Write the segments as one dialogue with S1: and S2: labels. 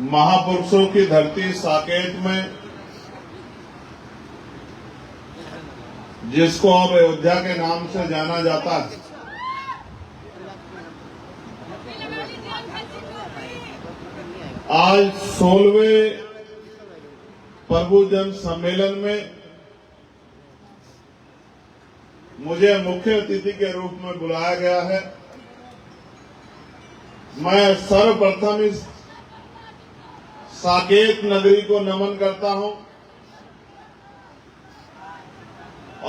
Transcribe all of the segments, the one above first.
S1: महापुरुषों की धरती साकेत में, जिसको अब अयोध्या के नाम से जाना जाता है, आज 16वें प्रभु जन सम्मेलन में मुझे मुख्य अतिथि के रूप में बुलाया गया है। मैं सर्वप्रथम इस साकेत नगरी को नमन करता हूं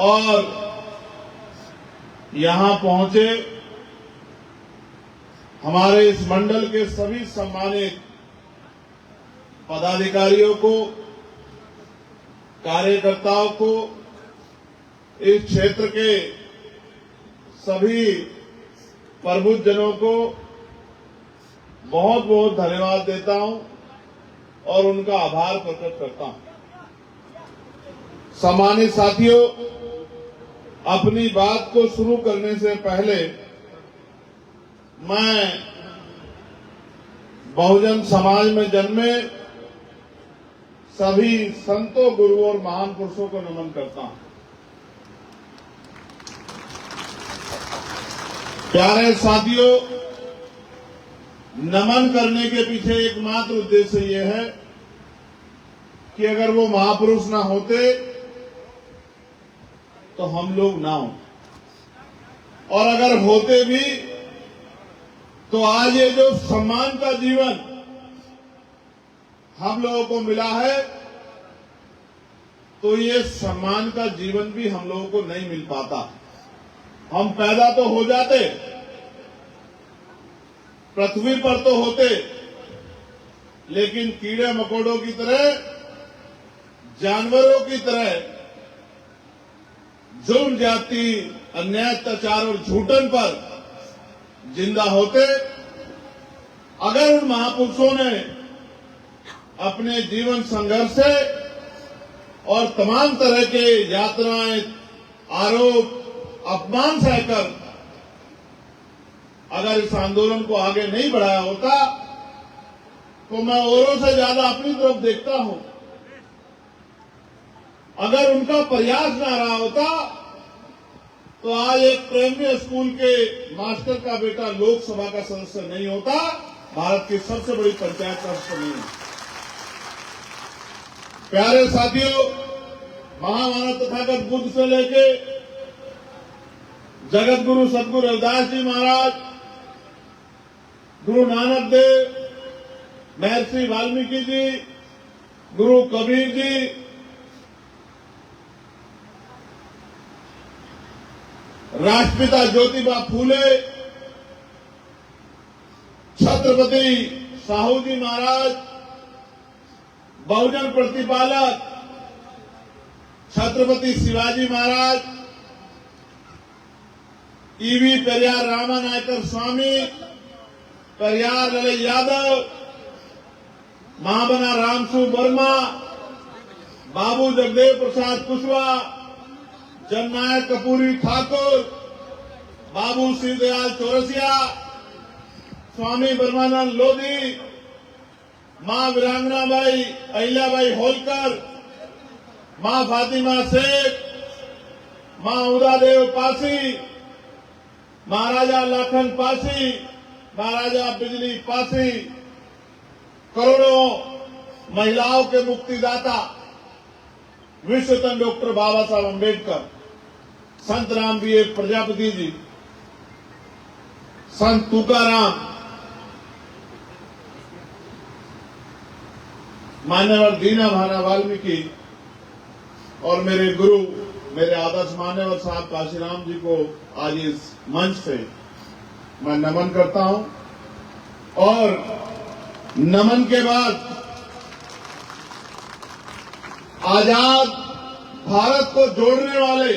S1: और यहां पहुंचे हमारे इस मंडल के सभी सम्मानित पदाधिकारियों को, कार्यकर्ताओं को, इस क्षेत्र के सभी प्रबुद्धजनों को बहुत बहुत धन्यवाद देता हूं और उनका आभार प्रकट करता हूं। सम्मानित साथियों, अपनी बात को शुरू करने से पहले मैं बहुजन समाज में जन्मे सभी संतों, गुरुओं और महान पुरुषों को नमन करता हूं। प्यारे साथियों, नमन करने के पीछे एकमात्र उद्देश्य यह है कि अगर वो महापुरुष ना होते तो हम लोग ना हो, और अगर होते भी तो आज ये जो सम्मान का जीवन हम लोगों को मिला है, तो ये सम्मान का जीवन भी हम लोगों को नहीं मिल पाता। हम पैदा तो हो जाते, पृथ्वी पर तो होते, लेकिन कीड़े मकोड़ों की तरह, जानवरों की तरह जुल्म, जाति, अन्याय, अत्याचार और झूठन पर जिंदा होते। अगर उन महापुरुषों ने अपने जीवन संघर्ष से और तमाम तरह के यातनाएं, आरोप, अपमान सहकर अगर इस आंदोलन को आगे नहीं बढ़ाया होता, तो मैं औरों से ज्यादा अपनी तरफ देखता हूं। अगर उनका प्रयास ना रहा होता तो आज एक प्राइमरी स्कूल के मास्टर का बेटा लोकसभा का सदस्य नहीं होता, भारत की सबसे बड़ी पंचायत का सदस्य नहीं है। प्यारे साथियों, महामानव तथागत बुद्ध से लेके जगत गुरु सदगुरु रविदास जी महाराज, गुरु नानक देव, महर्षि वाल्मीकि जी, गुरु कबीर जी, राष्ट्रपिता ज्योतिबा फूले, छत्रपति साहू जी महाराज, बहुजन प्रतिपालक छत्रपति शिवाजी महाराज, ईवी पेरियार रामानायकर स्वामी, पेरियार ललई यादव, महाबना रामसू वर्मा, बाबू जगदेव प्रसाद कुशवाहा, जननायक कपूरी ठाकुर, बाबू शिवदयाल चौरसिया, स्वामी ब्रह्मानंद लोधी, मां वीरांगना बाई अहिल्याबाई होलकर, मां फातिमा शेख, मां उदादेव पासी, महाराजा लाखन पासी, महाराजा बिजली पासी, करोड़ों महिलाओं के मुक्तिदाता विश्वरत्न डॉक्टर बाबा साहब अम्बेडकर, संत राम बी प्रजापति जी, संत तुकाराम, मान्यवर दीना भाना वाल्मीकि और मेरे गुरु, मेरे आदर्श मान्यवर साहब काशीराम जी को आज इस मंच से मैं नमन करता हूं। और नमन के बाद आजाद भारत को जोड़ने वाले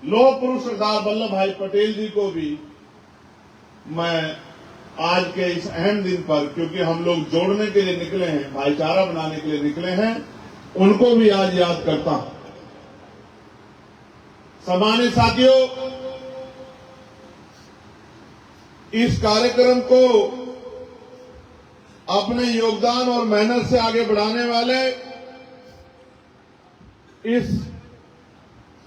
S1: लौह पुरुष सरदार वल्लभ भाई पटेल जी को भी मैं आज के इस अहम दिन पर, क्योंकि हम लोग जोड़ने के लिए निकले हैं, भाईचारा बनाने के लिए निकले हैं, उनको भी आज याद करता हूं। सम्मानित साथियों, इस कार्यक्रम को अपने योगदान और मेहनत से आगे बढ़ाने वाले इस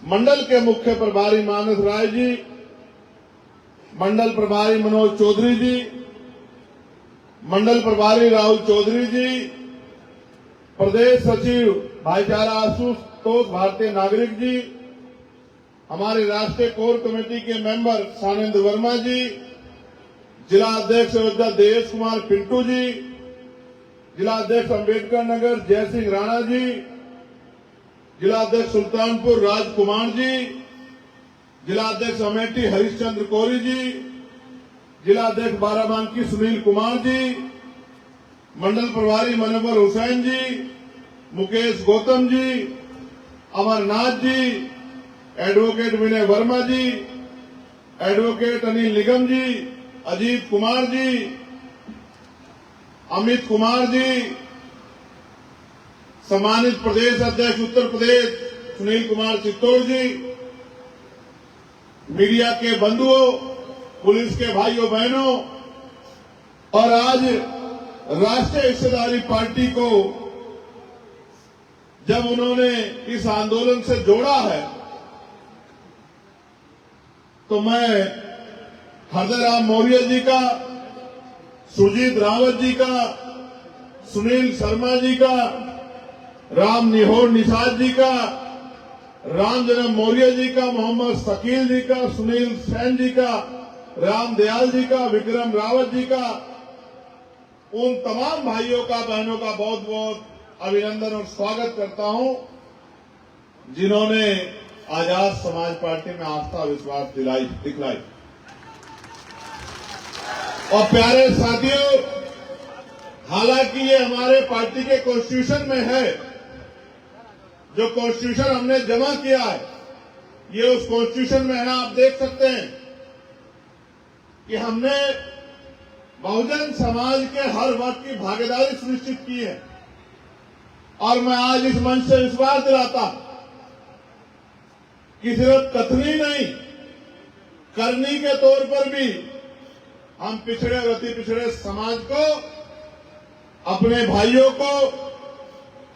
S1: मंडल के मुख्य प्रभारी मानस राय जी, मंडल प्रभारी मनोज चौधरी जी, मंडल प्रभारी राहुल चौधरी जी, प्रदेश सचिव भाईचारा आशुतोष भारतीय नागरिक जी, हमारी राष्ट्रीय कोर कमेटी के मेंबर सानेंद्र वर्मा जी, जिला अध्यक्ष अयोध्या देवेश कुमार पिंटू जी, जिला अध्यक्ष अंबेडकर नगर जय सिंह राणा जी, जिला अध्यक्ष सुल्तानपुर राजकुमार जी, जिला अध्यक्ष अमेठी हरिश्चंद्र कोरी जी, जिला अध्यक्ष बाराबांकी सुनील कुमार जी, मंडल प्रभारी मनोवर हुसैन जी, मुकेश गौतम जी, अमरनाथ जी, एडवोकेट विनय वर्मा जी, एडवोकेट अनिल निगम जी, अजीत कुमार जी, अमित कुमार जी, सम्मानित प्रदेश अध्यक्ष उत्तर प्रदेश सुनील कुमार चित्तौड़ जी, मीडिया के बंधुओं, पुलिस के भाइयों बहनों, और आज राष्ट्रीय हिस्सेदारी पार्टी को जब उन्होंने इस आंदोलन से जोड़ा है तो मैं हृदय राम मौर्य जी का, सुजीत रावत जी का, सुनील शर्मा जी का, राम निहोर निषाद जी का, राम जन्म मौर्य जी का, मोहम्मद शकील जी का, सुनील सेन जी का, राम दयाल जी का, विक्रम रावत जी का, उन तमाम भाइयों का बहनों का बहुत बहुत अभिनंदन और स्वागत करता हूं जिन्होंने आजाद समाज पार्टी में आस्था विश्वास दिखलाई। और प्यारे साथियों, हालांकि ये हमारे पार्टी के कॉन्स्टिट्यूशन में है, जो कॉन्स्टिट्यूशन हमने जमा किया है ये उस कॉन्स्टिट्यूशन में है। आप देख सकते हैं कि हमने बहुजन समाज के हर वर्ग की भागीदारी सुनिश्चित की है। और मैं आज इस मंच से विश्वास दिलाता हूं कि सिर्फ कथनी नहीं, करनी के तौर पर भी हम पिछड़े और अति पिछड़े समाज को, अपने भाइयों को,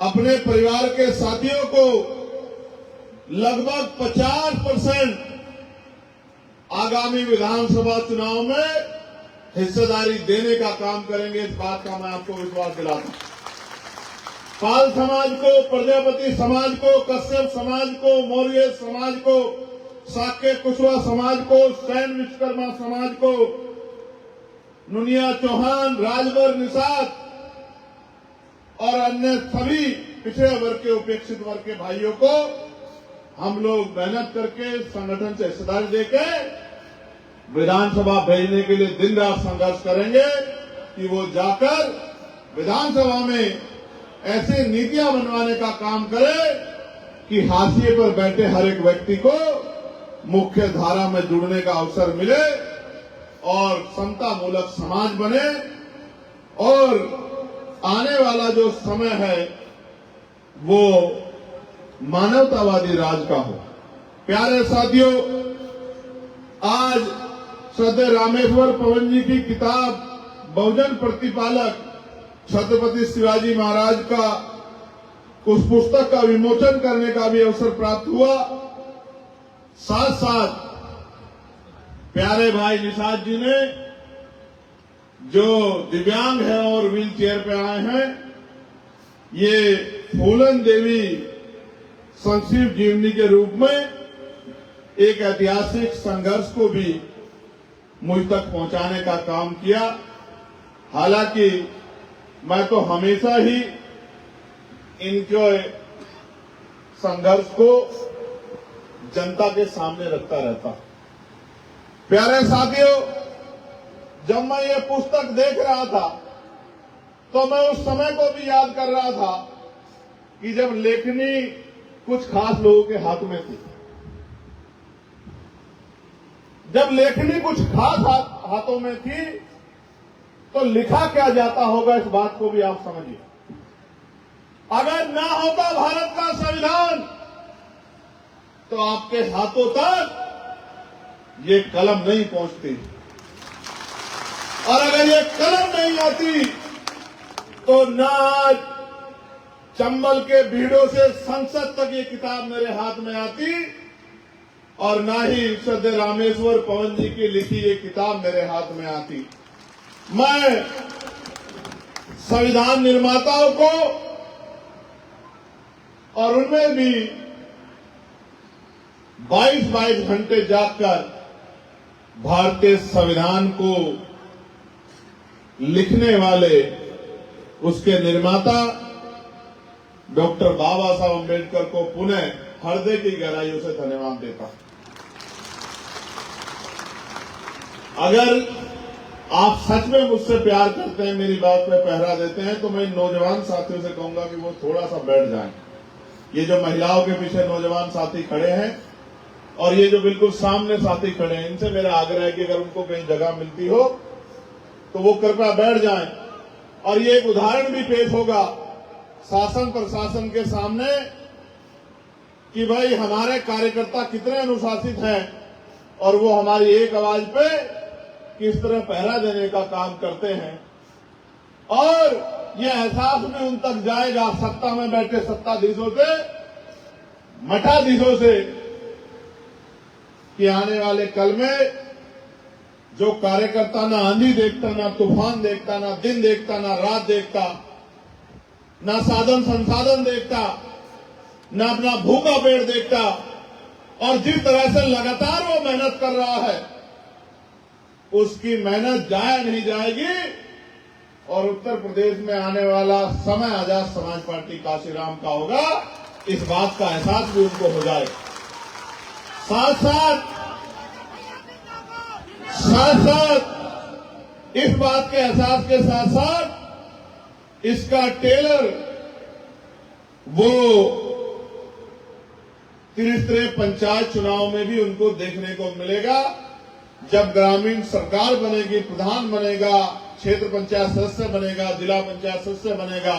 S1: अपने परिवार के साथियों को लगभग 50% आगामी विधानसभा चुनाव में हिस्सेदारी देने का काम करेंगे। इस बात का मैं आपको विश्वास दिलाता हूं। पाल समाज को, प्रजापति समाज को, कश्यप समाज को, मौर्य समाज को, साक्य कुशवा समाज को, सैन विश्वकर्मा समाज को, नुनिया चौहान, राजभर निषाद और अन्य सभी पिछड़े वर्ग के, उपेक्षित वर्ग के भाइयों को हम लोग मेहनत करके संगठन से हिस्सेदारी देके विधानसभा भेजने के लिए दिन रात संघर्ष करेंगे कि वो जाकर विधानसभा में ऐसे नीतियां बनवाने का काम करे कि हाशिए पर बैठे हर एक व्यक्ति को मुख्य धारा में जुड़ने का अवसर मिले और समता मूलक समाज बने और आने वाला जो समय है वो मानवतावादी राज का हो। प्यारे साथियों, आज श्रद्धेय रामेश्वर पवन जी की किताब बहुजन प्रतिपालक छत्रपति शिवाजी महाराज का उस पुस्तक का विमोचन करने का भी अवसर प्राप्त हुआ। साथ साथ प्यारे भाई निषाद जी ने, जो दिव्यांग है और व्हील चेयर पे आए हैं, ये फूलन देवी संक्षिप्त जीवनी के रूप में एक ऐतिहासिक संघर्ष को भी मुझ तक पहुंचाने का काम किया। हालांकि मैं तो हमेशा ही इनके संघर्ष को जनता के सामने रखता रहता। प्यारे साथियों, जब मैं ये पुस्तक देख रहा था तो मैं उस समय को भी याद कर रहा था कि जब लेखनी कुछ खास लोगों के हाथ में थी। जब लेखनी कुछ खास हाथों में थी तो लिखा क्या जाता होगा, इस बात को भी आप समझिए। अगर ना होता भारत का संविधान तो आपके हाथों तक ये कलम नहीं पहुंचती, और अगर ये कलम नहीं आती तो ना चंबल के भीड़ों से संसद तक ये किताब मेरे हाथ में आती और ना ही श्रद्धेय रामेश्वर पवन जी की लिखी ये किताब मेरे हाथ में आती। मैं संविधान निर्माताओं को और उनमें भी 22 घंटे जागकर भारतीय संविधान को लिखने वाले उसके निर्माता डॉक्टर बाबा साहब अम्बेडकर को पुनः हृदय की गहराइयों से धन्यवाद देता हूं। अगर आप सच में मुझसे प्यार करते हैं, मेरी बात पे पहरा देते हैं, तो मैं नौजवान साथियों से कहूंगा कि वो थोड़ा सा बैठ जाएं। ये जो महिलाओं के पीछे नौजवान साथी खड़े हैं और ये जो बिल्कुल सामने साथी खड़े हैं, इनसे मेरा आग्रह है कि अगर उनको कहीं जगह मिलती हो तो वो कृपया बैठ जाएं। और ये एक उदाहरण भी पेश होगा शासन प्रशासन के सामने कि भाई हमारे कार्यकर्ता कितने अनुशासित हैं और वो हमारी एक आवाज पे किस तरह पहरा देने का काम करते हैं। और ये एहसास भी उन तक जाएगा सत्ता में बैठे सत्ताधीशों से, मठाधीशों से, कि आने वाले कल में जो कार्यकर्ता ना आंधी देखता, ना तूफान देखता, ना दिन देखता, ना रात देखता, ना साधन संसाधन देखता, ना अपना भूखा पेट देखता, और जिस तरह से लगातार वो मेहनत कर रहा है उसकी मेहनत जाया नहीं जाएगी और उत्तर प्रदेश में आने वाला समय आजाद समाज पार्टी काशीराम का होगा, इस बात का एहसास भी उनको हो जाएगा। साथ साथ इस बात के एहसास के साथ साथ इसका टेलर वो त्रिस्तरीय पंचायत चुनाव में भी उनको देखने को मिलेगा। जब ग्रामीण सरकार बनेगी, प्रधान बनेगा, क्षेत्र पंचायत सदस्य बनेगा, जिला पंचायत सदस्य बनेगा,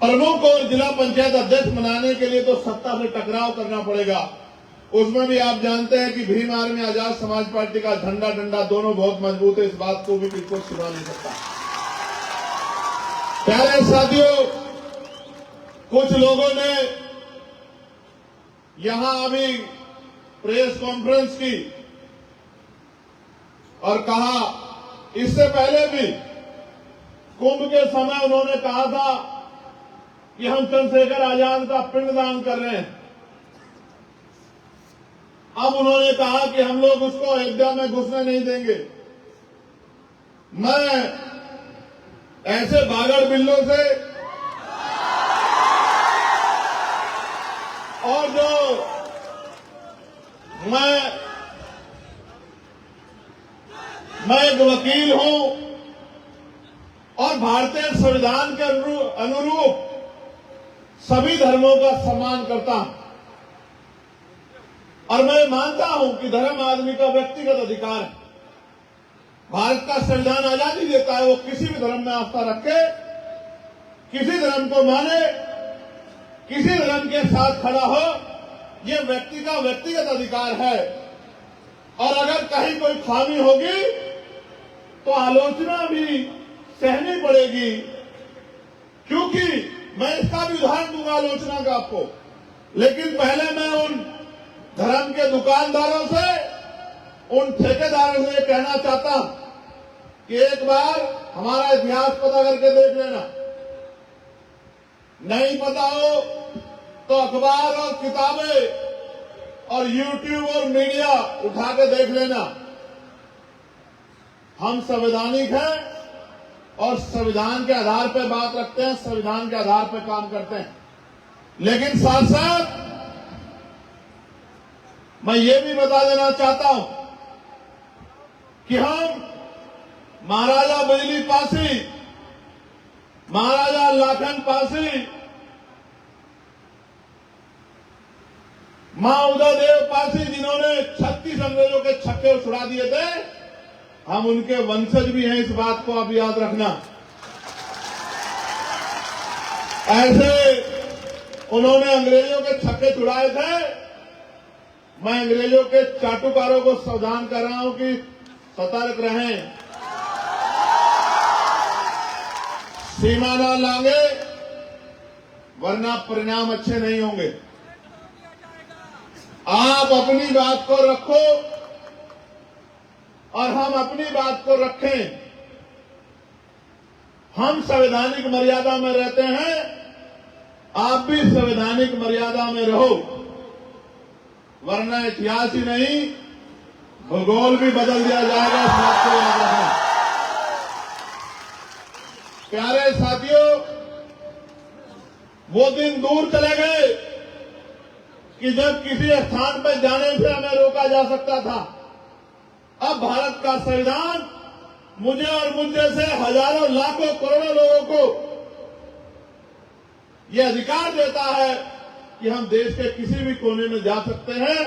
S1: प्रमुख और जिला पंचायत अध्यक्ष बनाने के लिए तो सत्ता से टकराव करना पड़ेगा। उसमें भी आप जानते हैं कि भीम आर्मी आजाद समाज पार्टी का झंडा डंडा दोनों बहुत मजबूत है, इस बात को भी बिल्कुल छुपा नहीं सकता। प्यारे साथियों, कुछ लोगों ने यहां अभी प्रेस कॉन्फ्रेंस की और कहा, इससे पहले भी कुंभ के समय उन्होंने कहा था कि हम चंद्रशेखर आजाद का पिंडदान कर रहे हैं। अब उन्होंने कहा कि हम लोग उसको अयोध्या में घुसने नहीं देंगे। मैं ऐसे भागड़ बिल्लों से और जो मैं एक वकील हूं और भारतीय संविधान के अनुरूप सभी धर्मों का सम्मान करता हूं और मैं मानता हूं कि धर्म आदमी का व्यक्तिगत अधिकार है। भारत का संविधान आजादी देता है, वो किसी भी धर्म में आस्था रखे, किसी धर्म को माने, किसी धर्म के साथ खड़ा हो, ये व्यक्ति का व्यक्तिगत अधिकार है। और अगर कहीं कोई खामी होगी तो आलोचना भी सहनी पड़ेगी, क्योंकि मैं इसका भी उदाहरण दूंगा आलोचना का आपको। लेकिन पहले मैं उन धर्म के दुकानदारों से, उन ठेकेदारों से कहना चाहता हूं कि एक बार हमारा इतिहास पता करके देख लेना। नहीं पता हो तो अखबार और किताबें और यूट्यूब और मीडिया उठा के देख लेना। हम संवैधानिक हैं और संविधान के आधार पर बात रखते हैं, संविधान के आधार पर काम करते हैं। लेकिन साथ साथ मैं ये भी बता देना चाहता हूं कि हम महाराजा बिजली पासी, महाराजा लाखन पासी, मां उदयदेव पासी, जिन्होंने 36 अंग्रेजों के छक्के छुड़ा दिए थे, हम उनके वंशज भी हैं, इस बात को आप याद रखना। ऐसे उन्होंने अंग्रेजों के छक्के छुड़ाए थे। मैं अंग्रेजों के चाटुकारों को सावधान कर रहा हूं कि सतर्क रहें, सीमा ना लांगे, वरना परिणाम अच्छे नहीं होंगे। आप अपनी बात को रखो और हम अपनी बात को रखें। हम संवैधानिक मर्यादा में रहते हैं, आप भी संवैधानिक मर्यादा में रहो, वरना इतिहास ही नहीं भूगोल भी बदल दिया जाएगा। इस बात को याद रखें। प्यारे साथियों, वो दिन दूर चले गए कि जब किसी स्थान पर जाने से हमें रोका जा सकता था। अब भारत का संविधान मुझे और मुझ जैसे हजारों लाखों करोड़ों लोगों को यह अधिकार देता है कि हम देश के किसी भी कोने में जा सकते हैं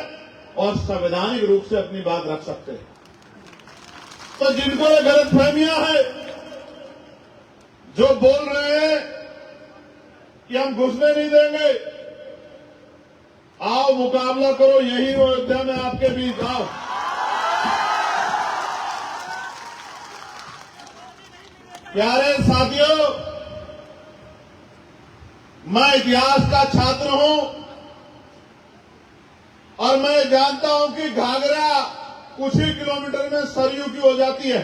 S1: और संवैधानिक रूप से अपनी बात रख सकते हैं। तो जिनको ये गलतफहमियां हैं, जो बोल रहे हैं कि हम घुसने नहीं देंगे, आओ मुकाबला करो, यही अयोध्या में आपके बीच आओ। प्यारे साथियों, मैं इतिहास का छात्र हूं और मैं जानता हूं कि घाघरा कुछ ही किलोमीटर में सरयू की हो जाती है।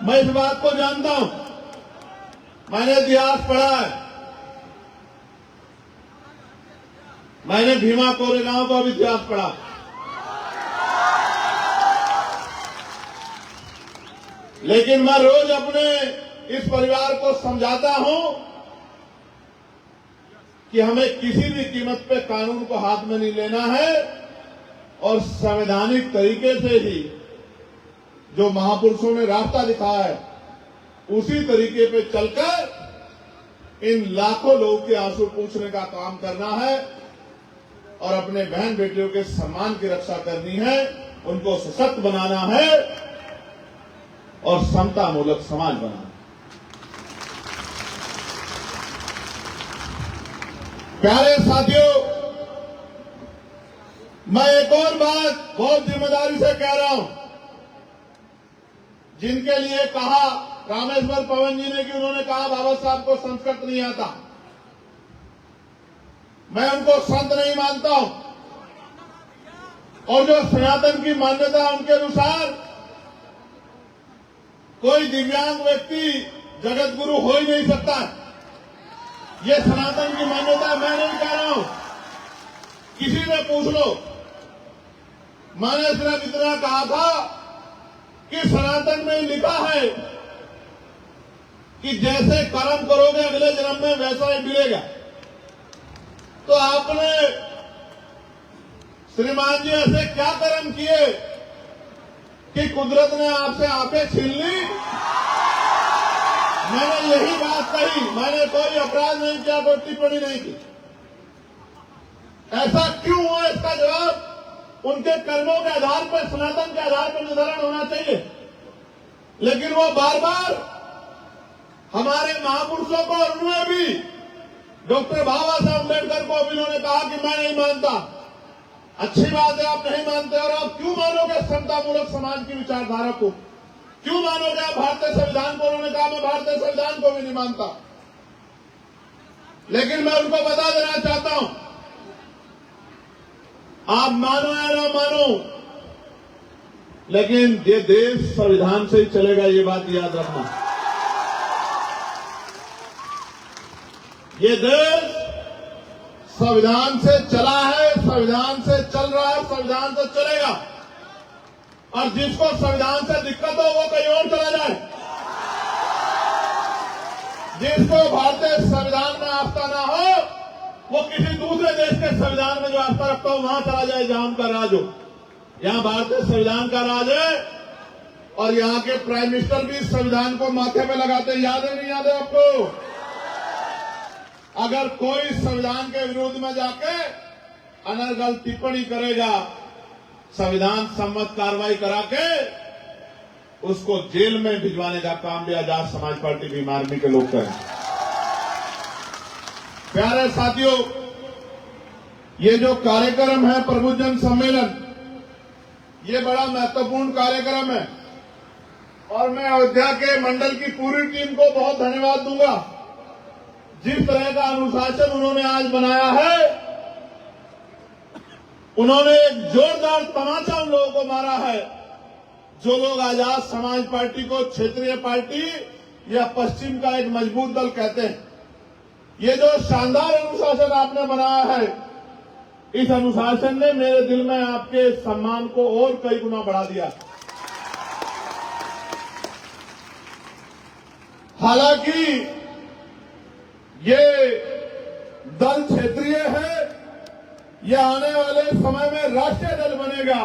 S1: मैं इस बात को जानता हूं, मैंने इतिहास पढ़ा है। मैंने भीमा कोरेगांव का भी इतिहास पढ़ा। लेकिन मैं रोज अपने इस परिवार को समझाता हूं कि हमें किसी भी कीमत पे कानून को हाथ में नहीं लेना है और संवैधानिक तरीके से ही जो महापुरुषों ने रास्ता दिखाया है उसी तरीके पे चलकर इन लाखों लोगों के आंसू पूछने का काम करना है और अपने बहन बेटियों के सम्मान की रक्षा करनी है, उनको सशक्त बनाना है और समता मूलक समाज बनाना। प्यारे साथियों, मैं एक और बात बहुत जिम्मेदारी से कह रहा हूं। जिनके लिए कहा रामेश्वर पवन जी ने कि उन्होंने कहा बाबा साहब को संस्कृत नहीं आता, मैं उनको संत नहीं मानता हूं। और जो सनातन की मान्यता उनके अनुसार कोई दिव्यांग व्यक्ति जगत गुरु हो ही नहीं सकता। ये सनातन की मान्यता मैं नहीं कह रहा हूं, किसी से पूछ लो। मैंने सिर्फ इतना कहा था कि सनातन में लिखा है कि जैसे कर्म करोगे अगले जन्म में वैसा ही मिलेगा। तो आपने श्रीमान जी ऐसे क्या कर्म किए कि कुदरत ने आपसे आंखें छीन ली? मैंने यही बात कही, मैंने कोई अपराध नहीं किया, कोई टिप्पणी नहीं की। ऐसा क्यों हुआ, इसका जवाब उनके कर्मों के आधार पर, सनातन के आधार पर निर्धारण होना चाहिए। लेकिन वो बार बार हमारे महापुरुषों को, और उन्होंने भी डॉक्टर बाबा साहब अम्बेडकर को भी उन्होंने कहा कि मैं नहीं मानता। अच्छी बात है, आप नहीं मानते, और आप क्यों मानोगे समतामूलक समाज की विचारधारा को? क्यों मानोगे आप भारतीय संविधान को? उन्होंने कहा मैं भारतीय संविधान को भी नहीं मानता। लेकिन मैं उनको बता देना चाहता हूं, आप मानो या ना मानो, लेकिन ये देश संविधान से ही चलेगा, ये बात याद रखना। ये देश संविधान से चला है, संविधान से चल रहा है, संविधान से चलेगा। और जिसको संविधान से दिक्कत हो वो कहीं और चला जाए। जिसको भारतीय संविधान में आस्था ना हो वो किसी दूसरे देश के संविधान में जो आस्था रखता हो वहां चला जाए जहां उनका राज हो। यहां भारतीय संविधान का राज है और यहां के प्राइम मिनिस्टर भी संविधान को माथे पे लगाते हैं। याद है नहीं याद है आपको? अगर कोई संविधान के विरोध में जाके अनर्गल टिप्पणी करेगा, संविधान सम्मत कार्रवाई करा के उसको जेल में भिजवाने का काम भी आजाद समाज पार्टी भीम आर्मी के लोग करें। प्यारे साथियों, ये जो कार्यक्रम है प्रबुद्धजन सम्मेलन, ये बड़ा महत्वपूर्ण कार्यक्रम है। और मैं अयोध्या के मंडल की पूरी टीम को बहुत धन्यवाद दूंगा। जिस तरह का अनुशासन उन्होंने आज बनाया है, उन्होंने एक जोरदार तमाचा उन लोगों को मारा है जो लोग आजाद समाज पार्टी को क्षेत्रीय पार्टी या पश्चिम का एक मजबूत दल कहते हैं। ये जो शानदार अनुशासन आपने बनाया है, इस अनुशासन ने मेरे दिल में आपके सम्मान को और कई गुना बढ़ा दिया। हालांकि ये दल क्षेत्रीय है, यह आने वाले समय में राष्ट्रीय दल बनेगा,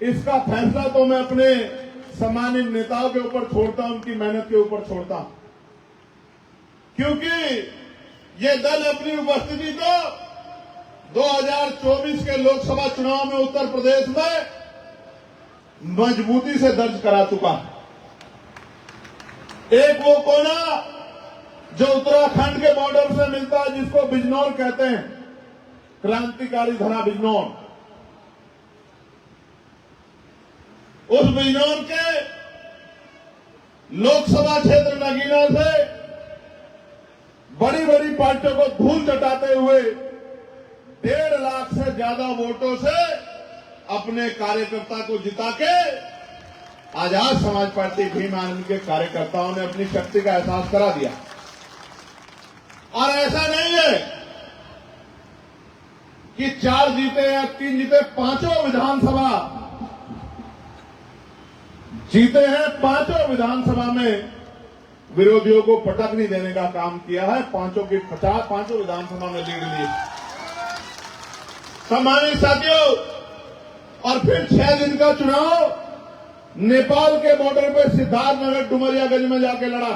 S1: इसका फैसला तो मैं अपने सम्मानित नेताओं के ऊपर छोड़ता हूं, उनकी मेहनत के ऊपर छोड़ता हूं। क्योंकि ये दल अपनी उपस्थिति को 2024 के लोकसभा चुनाव में उत्तर प्रदेश में मजबूती से दर्ज करा चुका है। एक वो कोना जो उत्तराखंड के बॉर्डर से मिलता है, जिसको बिजनौर कहते हैं, क्रांतिकारी धरा बिजनौर, उस बिजनौर के लोकसभा क्षेत्र नगीना से बड़ी बड़ी पार्टियों को धूल चटाते हुए 1.5 लाख से ज्यादा वोटों से अपने कार्यकर्ता को जिता के आजाद समाज पार्टी भीम आर्मी के कार्यकर्ताओं ने अपनी शक्ति का एहसास करा दिया। और ऐसा नहीं है कि 4 जीते या 3 जीते, 5 विधानसभा जीते हैं। 5 विधानसभा में विरोधियों को पटक नहीं देने का काम किया है। 5 विधानसभा में लीड ली। सम्मानित साथियों, और फिर 6 दिन का चुनाव नेपाल के बॉर्डर पे सिद्धार्थनगर डुमरियागंज में जाके लड़ा।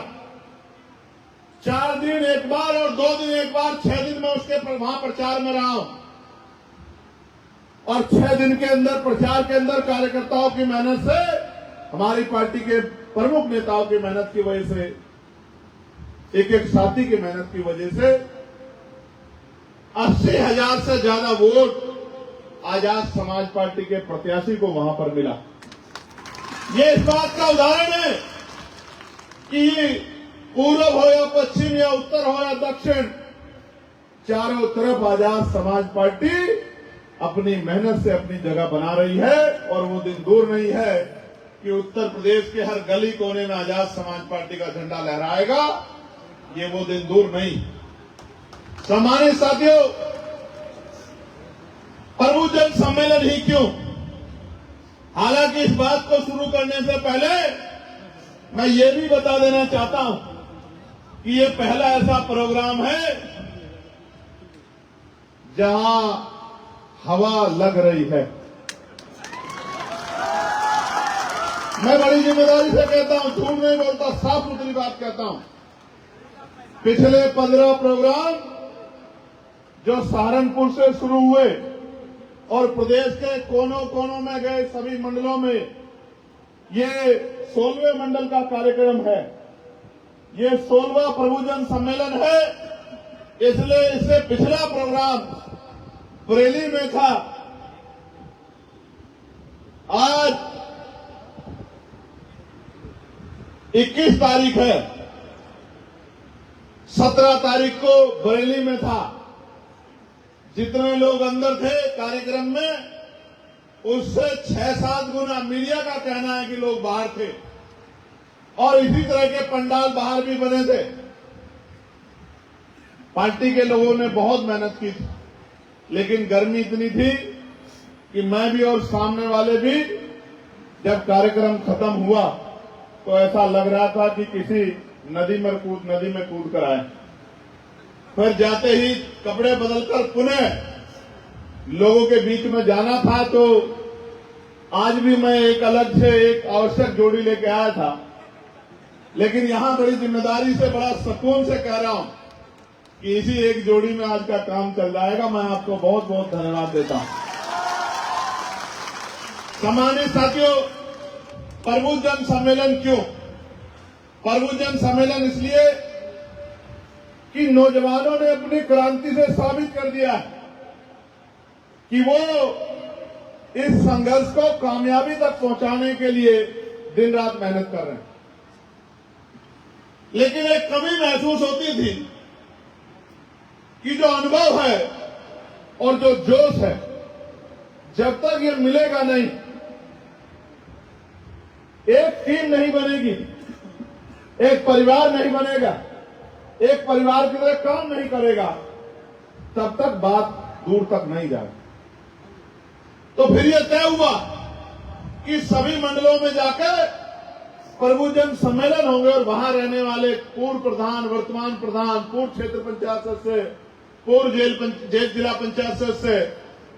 S1: 4 दिन एक बार और 2 दिन एक बार, 6 दिन में उसके वहां प्रचार में रहा हूं। और 6 दिन के अंदर प्रचार के अंदर कार्यकर्ताओं की मेहनत से, हमारी पार्टी के प्रमुख नेताओं की मेहनत की वजह से, एक एक साथी की मेहनत की वजह से 80,000 से ज्यादा वोट आजाद समाज पार्टी के प्रत्याशी को वहां पर मिला। ये इस बात का उदाहरण है कि पूर्व हो या पश्चिम या उत्तर हो या दक्षिण, चारों तरफ आजाद समाज पार्टी अपनी मेहनत से अपनी जगह बना रही है। और वो दिन दूर नहीं है कि उत्तर प्रदेश के हर गली कोने में आजाद समाज पार्टी का झंडा लहराएगा। ये वो दिन दूर नहीं। सम्मानित साथियों, प्रभु जन सम्मेलन ही क्यों? हालांकि इस बात को शुरू करने से पहले मैं ये भी बता देना चाहता हूं कि ये पहला ऐसा प्रोग्राम है जहां हवा लग रही है। मैं बड़ी जिम्मेदारी से कहता हूं, झूठ नहीं बोलता, साफ सुथरी बात कहता हूं। पिछले 15 प्रोग्राम जो सहारनपुर से शुरू हुए और प्रदेश के कोनों कोनों में गए, सभी मंडलों में, ये 16वें मंडल का कार्यक्रम है। ये 16वां प्रभुजन सम्मेलन है। इसलिए इससे पिछला प्रोग्राम बरेली में था। आज 21 तारीख है, 17 तारीख को बरेली में था। जितने लोग अंदर थे कार्यक्रम में, उससे 6-7 गुना मीडिया का कहना है कि लोग बाहर थे। और इसी तरह के पंडाल बाहर भी बने थे। पार्टी के लोगों ने बहुत मेहनत की थी, लेकिन गर्मी इतनी थी कि मैं भी और सामने वाले भी, जब कार्यक्रम खत्म हुआ तो ऐसा लग रहा था कि किसी नदी में कूद कर आए। फिर जाते ही कपड़े बदलकर पुनः लोगों के बीच में जाना था। तो आज भी मैं एक अलग से एक आवश्यक जोड़ी लेके आया था, लेकिन यहां बड़ी जिम्मेदारी से, बड़ा सुकून से कह रहा हूं कि इसी एक जोड़ी में आज का काम चल जाएगा। मैं आपको बहुत बहुत धन्यवाद देता हूं। सम्मानित साथियों, प्रभुजन सम्मेलन क्यों? प्रभुजन सम्मेलन इसलिए कि नौजवानों ने अपनी क्रांति से साबित कर दिया कि वो इस संघर्ष को कामयाबी तक पहुंचाने के लिए दिन रात मेहनत कर रहे हैं, लेकिन एक कमी महसूस होती थी कि जो अनुभव है और जो जोश है, जब तक ये मिलेगा नहीं, एक टीम नहीं बनेगी, एक परिवार नहीं बनेगा, एक परिवार की तरह काम नहीं करेगा, तब तक बात दूर तक नहीं जाएगी। तो फिर यह तय हुआ कि सभी मंडलों में जाकर प्रभुजन सम्मेलन होंगे और वहां रहने वाले पूर्व प्रधान, वर्तमान प्रधान, पूर्व क्षेत्र पंचायत सदस्य, पूर्व जेल जिला पंचायत सदस्य,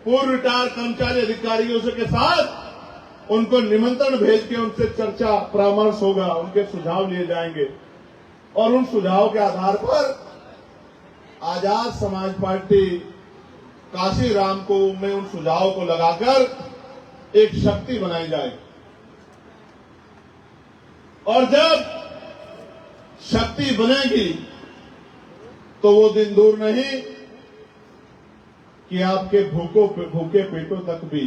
S1: पूर्व रिटायर कर्मचारी अधिकारियों से के साथ उनको निमंत्रण भेज के उनसे चर्चा परामर्श होगा, उनके सुझाव लिए जाएंगे और उन सुझाव के आधार पर आजाद समाज पार्टी काशीराम को में उन सुझावों को लगाकर एक शक्ति बनाई जाएगी। और जब शक्ति बनेगी तो वो दिन दूर नहीं कि आपके भूखे पेटों तक भी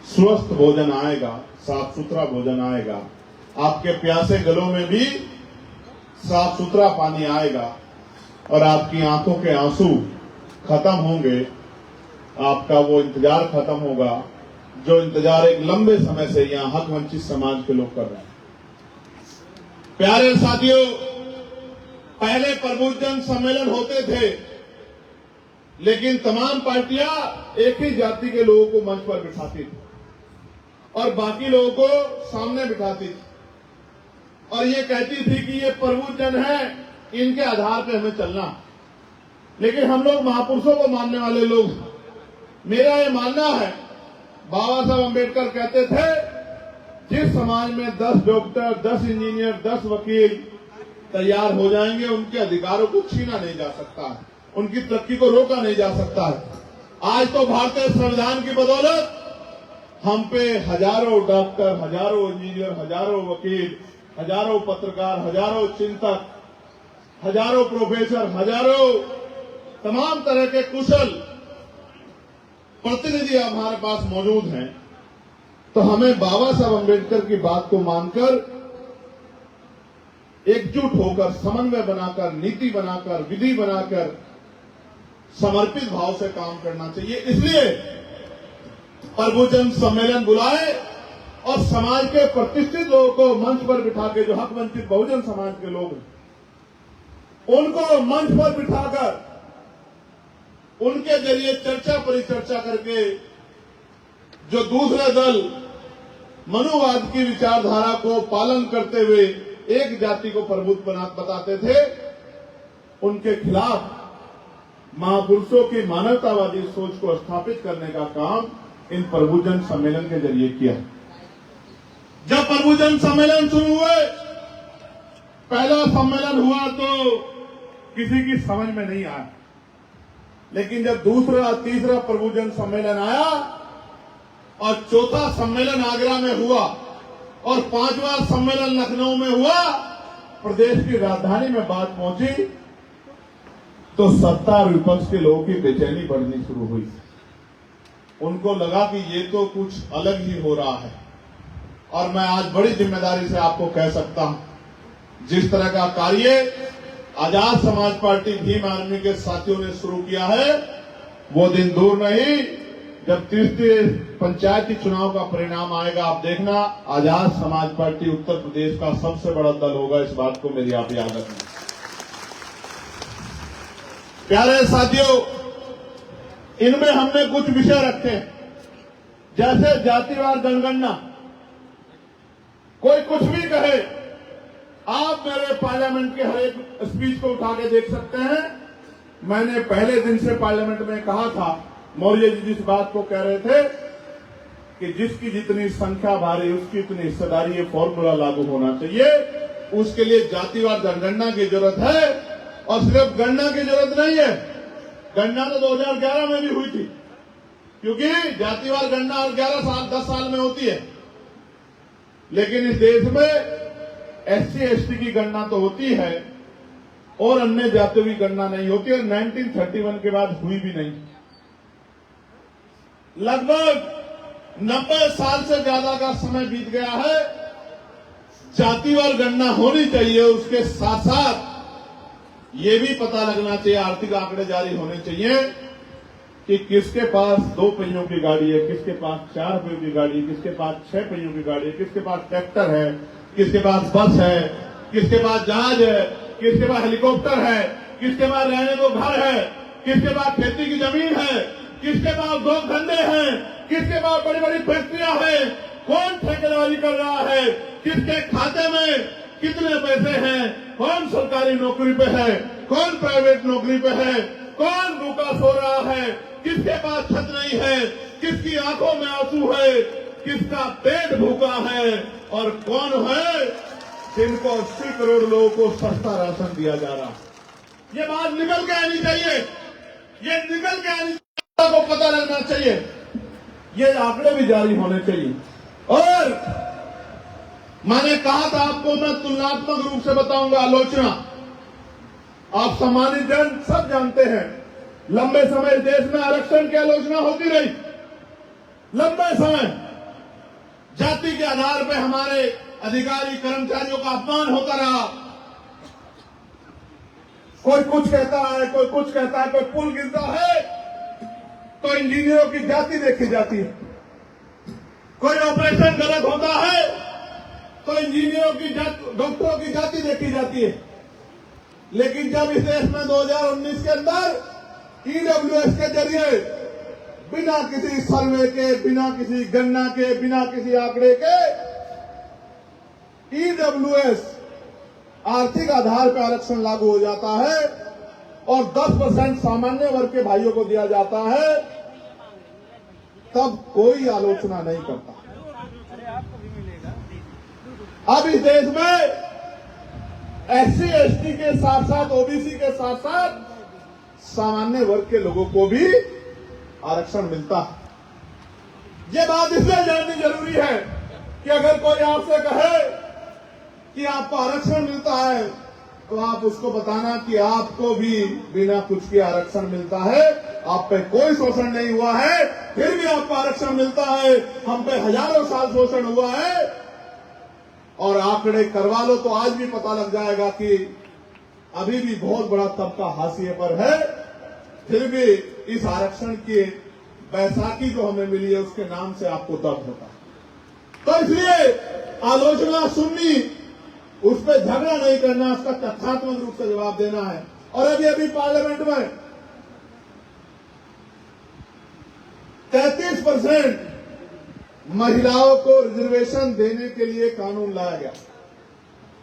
S1: स्वस्थ भोजन आएगा, साफ सुथरा भोजन आएगा, आपके प्यासे गलों में भी साफ सुथरा पानी आएगा और आपकी आंखों के आंसू खत्म होंगे, आपका वो इंतजार खत्म होगा जो इंतजार एक लंबे समय से यहां हक वंचित समाज के लोग कर रहे हैं। प्यारे साथियों, पहले प्रबुद्धजन सम्मेलन होते थे, लेकिन तमाम पार्टियां एक ही जाति के लोगों को मंच पर बिठाती थी और बाकी लोगों को सामने बिठाती थी और ये कहती थी कि ये प्रबुद्धजन है, इनके आधार पे हमें चलना। लेकिन हम लोग महापुरुषों को मानने वाले लोग, मेरा ये मानना है, बाबा साहब अम्बेडकर कहते थे जिस समाज में 10 डॉक्टर, 10 इंजीनियर, 10 वकील तैयार हो जाएंगे, उनके अधिकारों को छीना नहीं जा सकता है, उनकी तरक्की को रोका नहीं जा सकता है। आज तो भारतीय संविधान की बदौलत हम पे हजारों डॉक्टर, हजारों इंजीनियर, हजारों वकील, हजारों पत्रकार, हजारों चिंतक, हजारों प्रोफेसर, हजारों तमाम तरह के कुशल प्रतिनिधि हमारे पास मौजूद हैं। तो हमें बाबा साहब अम्बेडकर की बात को मानकर एकजुट होकर, समन्वय बनाकर, नीति बनाकर, विधि बनाकर समर्पित भाव से काम करना चाहिए। इसलिए प्रबुद्धजन सम्मेलन बुलाए और समाज के प्रतिष्ठित लोगों को मंच पर बिठा के, जो हक वंचित बहुजन समाज के लोग हैं, उनको मंच पर बिठाकर उनके जरिए चर्चा परिचर्चा करके जो दूसरे दल मनुवाद की विचारधारा को पालन करते हुए एक जाति को प्रभुत्व बताते थे, उनके खिलाफ महापुरुषों की मानवतावादी सोच को स्थापित करने का काम इन प्रबुद्धजन सम्मेलन के जरिए किया। जब प्रबुद्धजन सम्मेलन शुरू हुए, पहला सम्मेलन हुआ तो किसी की समझ में नहीं आया, लेकिन जब दूसरा, तीसरा प्रबुद्धजन सम्मेलन आया और चौथा सम्मेलन आगरा में हुआ और 5वां सम्मेलन लखनऊ में हुआ, प्रदेश की राजधानी में बात पहुंची तो सत्ता और विपक्ष के लोगों की बेचैनी बढ़नी शुरू हुई। उनको लगा कि ये तो कुछ अलग ही हो रहा है। और मैं आज बड़ी जिम्मेदारी से आपको कह सकता हूं, जिस तरह का कार्य आजाद समाज पार्टी भीम आर्मी के साथियों ने शुरू किया है, वो दिन दूर नहीं जब तीसरे पंचायती चुनाव का परिणाम आएगा। आप देखना, आजाद समाज पार्टी उत्तर प्रदेश का सबसे बड़ा दल होगा। इस बात को मेरी आप याद रखना। प्यारे साथियों, इनमें हमने कुछ विषय रखे हैं, जैसे जातिवार जनगणना। कोई कुछ भी कहे, आप मेरे पार्लियामेंट के हर एक स्पीच को उठा के देख सकते हैं। मैंने पहले दिन से पार्लियामेंट में कहा था, मौर्य जी जिस बात को कह रहे थे कि जिसकी जितनी संख्या भारी उसकी इतनी हिस्सेदारी, ये फॉर्मूला लागू होना चाहिए। उसके लिए जातिवार जनगणना की जरूरत है और सिर्फ गणना की जरूरत नहीं है। गणना तो 2011 में भी हुई थी, क्योंकि जातिवार गणना और 10 साल में होती है, लेकिन इस देश में SC/ST की गणना तो होती है और अन्य जातियों की गणना नहीं होती और 1931 के बाद हुई भी नहीं। लगभग 90 साल से ज्यादा का समय बीत गया है। जातिवार गणना होनी चाहिए, उसके साथ साथ ये भी पता लगना चाहिए, आर्थिक आंकड़े जारी होने चाहिए कि किसके पास 2 पहियों की गाड़ी है, किसके पास 4 पहियों की गाड़ी है, किसके पास 6 पहियों की गाड़ी है, किसके पास ट्रैक्टर है, किसके पास बस है, किसके पास जहाज है, किसके पास हेलीकॉप्टर है, किसके पास रहने को घर है, किसके पास खेती की जमीन है, किसके पास 2 धंधे हैं, किसके पास बड़ी बड़ी फैक्ट्रियां हैं, कौन ठेकेदारी कर रहा है, किसके खाते में कितने पैसे हैं, कौन सरकारी नौकरी पे है, कौन प्राइवेट नौकरी पे है, कौन भूखा सो रहा है, किसके पास छत नहीं है, किसकी आंखों में आंसू है, किसका पेट भूखा है, और कौन है जिनको 80 करोड़ लोगों को सस्ता राशन दिया जा रहा है। ये बात निकल के आनी चाहिए, ये निकल के आनी चाहिए, को पता लगना चाहिए, ये आंकड़े भी जारी होने चाहिए। और मैंने कहा था आपको, मैं तुलनात्मक रूप से बताऊंगा आलोचना। आप सम्मानित जन सब जानते हैं, लंबे समय देश में आरक्षण की आलोचना होती रही। लंबे समय जाति के आधार पर हमारे अधिकारी कर्मचारियों का अपमान होता रहा। कोई कुछ कहता है, कोई कुछ कहता है, कोई पुल गिरता है तो इंजीनियरों की जाति देखी जाती है, कोई ऑपरेशन गलत होता है तो इंजीनियरों की डॉक्टरों की जाति देखी जाती है। लेकिन जब इस देश में 2019 के अंदर ईडब्ल्यूएस के जरिए बिना किसी सर्वे के, बिना किसी गणना के, बिना किसी आंकड़े के ईडब्ल्यूएस आर्थिक आधार पर आरक्षण लागू हो जाता है और 10% सामान्य वर्ग के भाइयों को दिया जाता है, तब कोई आलोचना नहीं करता। अब इस देश में SC ST के साथ साथ ओबीसी के साथ साथ सामान्य वर्ग के लोगों को भी आरक्षण मिलता है। ये बात इसलिए जाननी जरूरी है कि अगर कोई आपसे कहे कि आपको आरक्षण मिलता है तो आप उसको बताना कि आपको भी बिना कुछ के आरक्षण मिलता है, आप पे कोई शोषण नहीं हुआ है, फिर भी आपको आरक्षण मिलता है। हम पे हजारों साल शोषण हुआ है, और आंकड़े करवा लो तो आज भी पता लग जाएगा कि अभी भी बहुत बड़ा तबका हाशिए पर है, फिर भी इस आरक्षण की बैसाखी जो हमें मिली है उसके नाम से आपको दर्द होता है। तो इसलिए आलोचना सुननी, उस पर झगड़ा नहीं करना, उसका तथ्यात्मक रूप से जवाब देना है। और अभी पार्लियामेंट में 33% महिलाओं को रिजर्वेशन देने के लिए कानून लाया गया।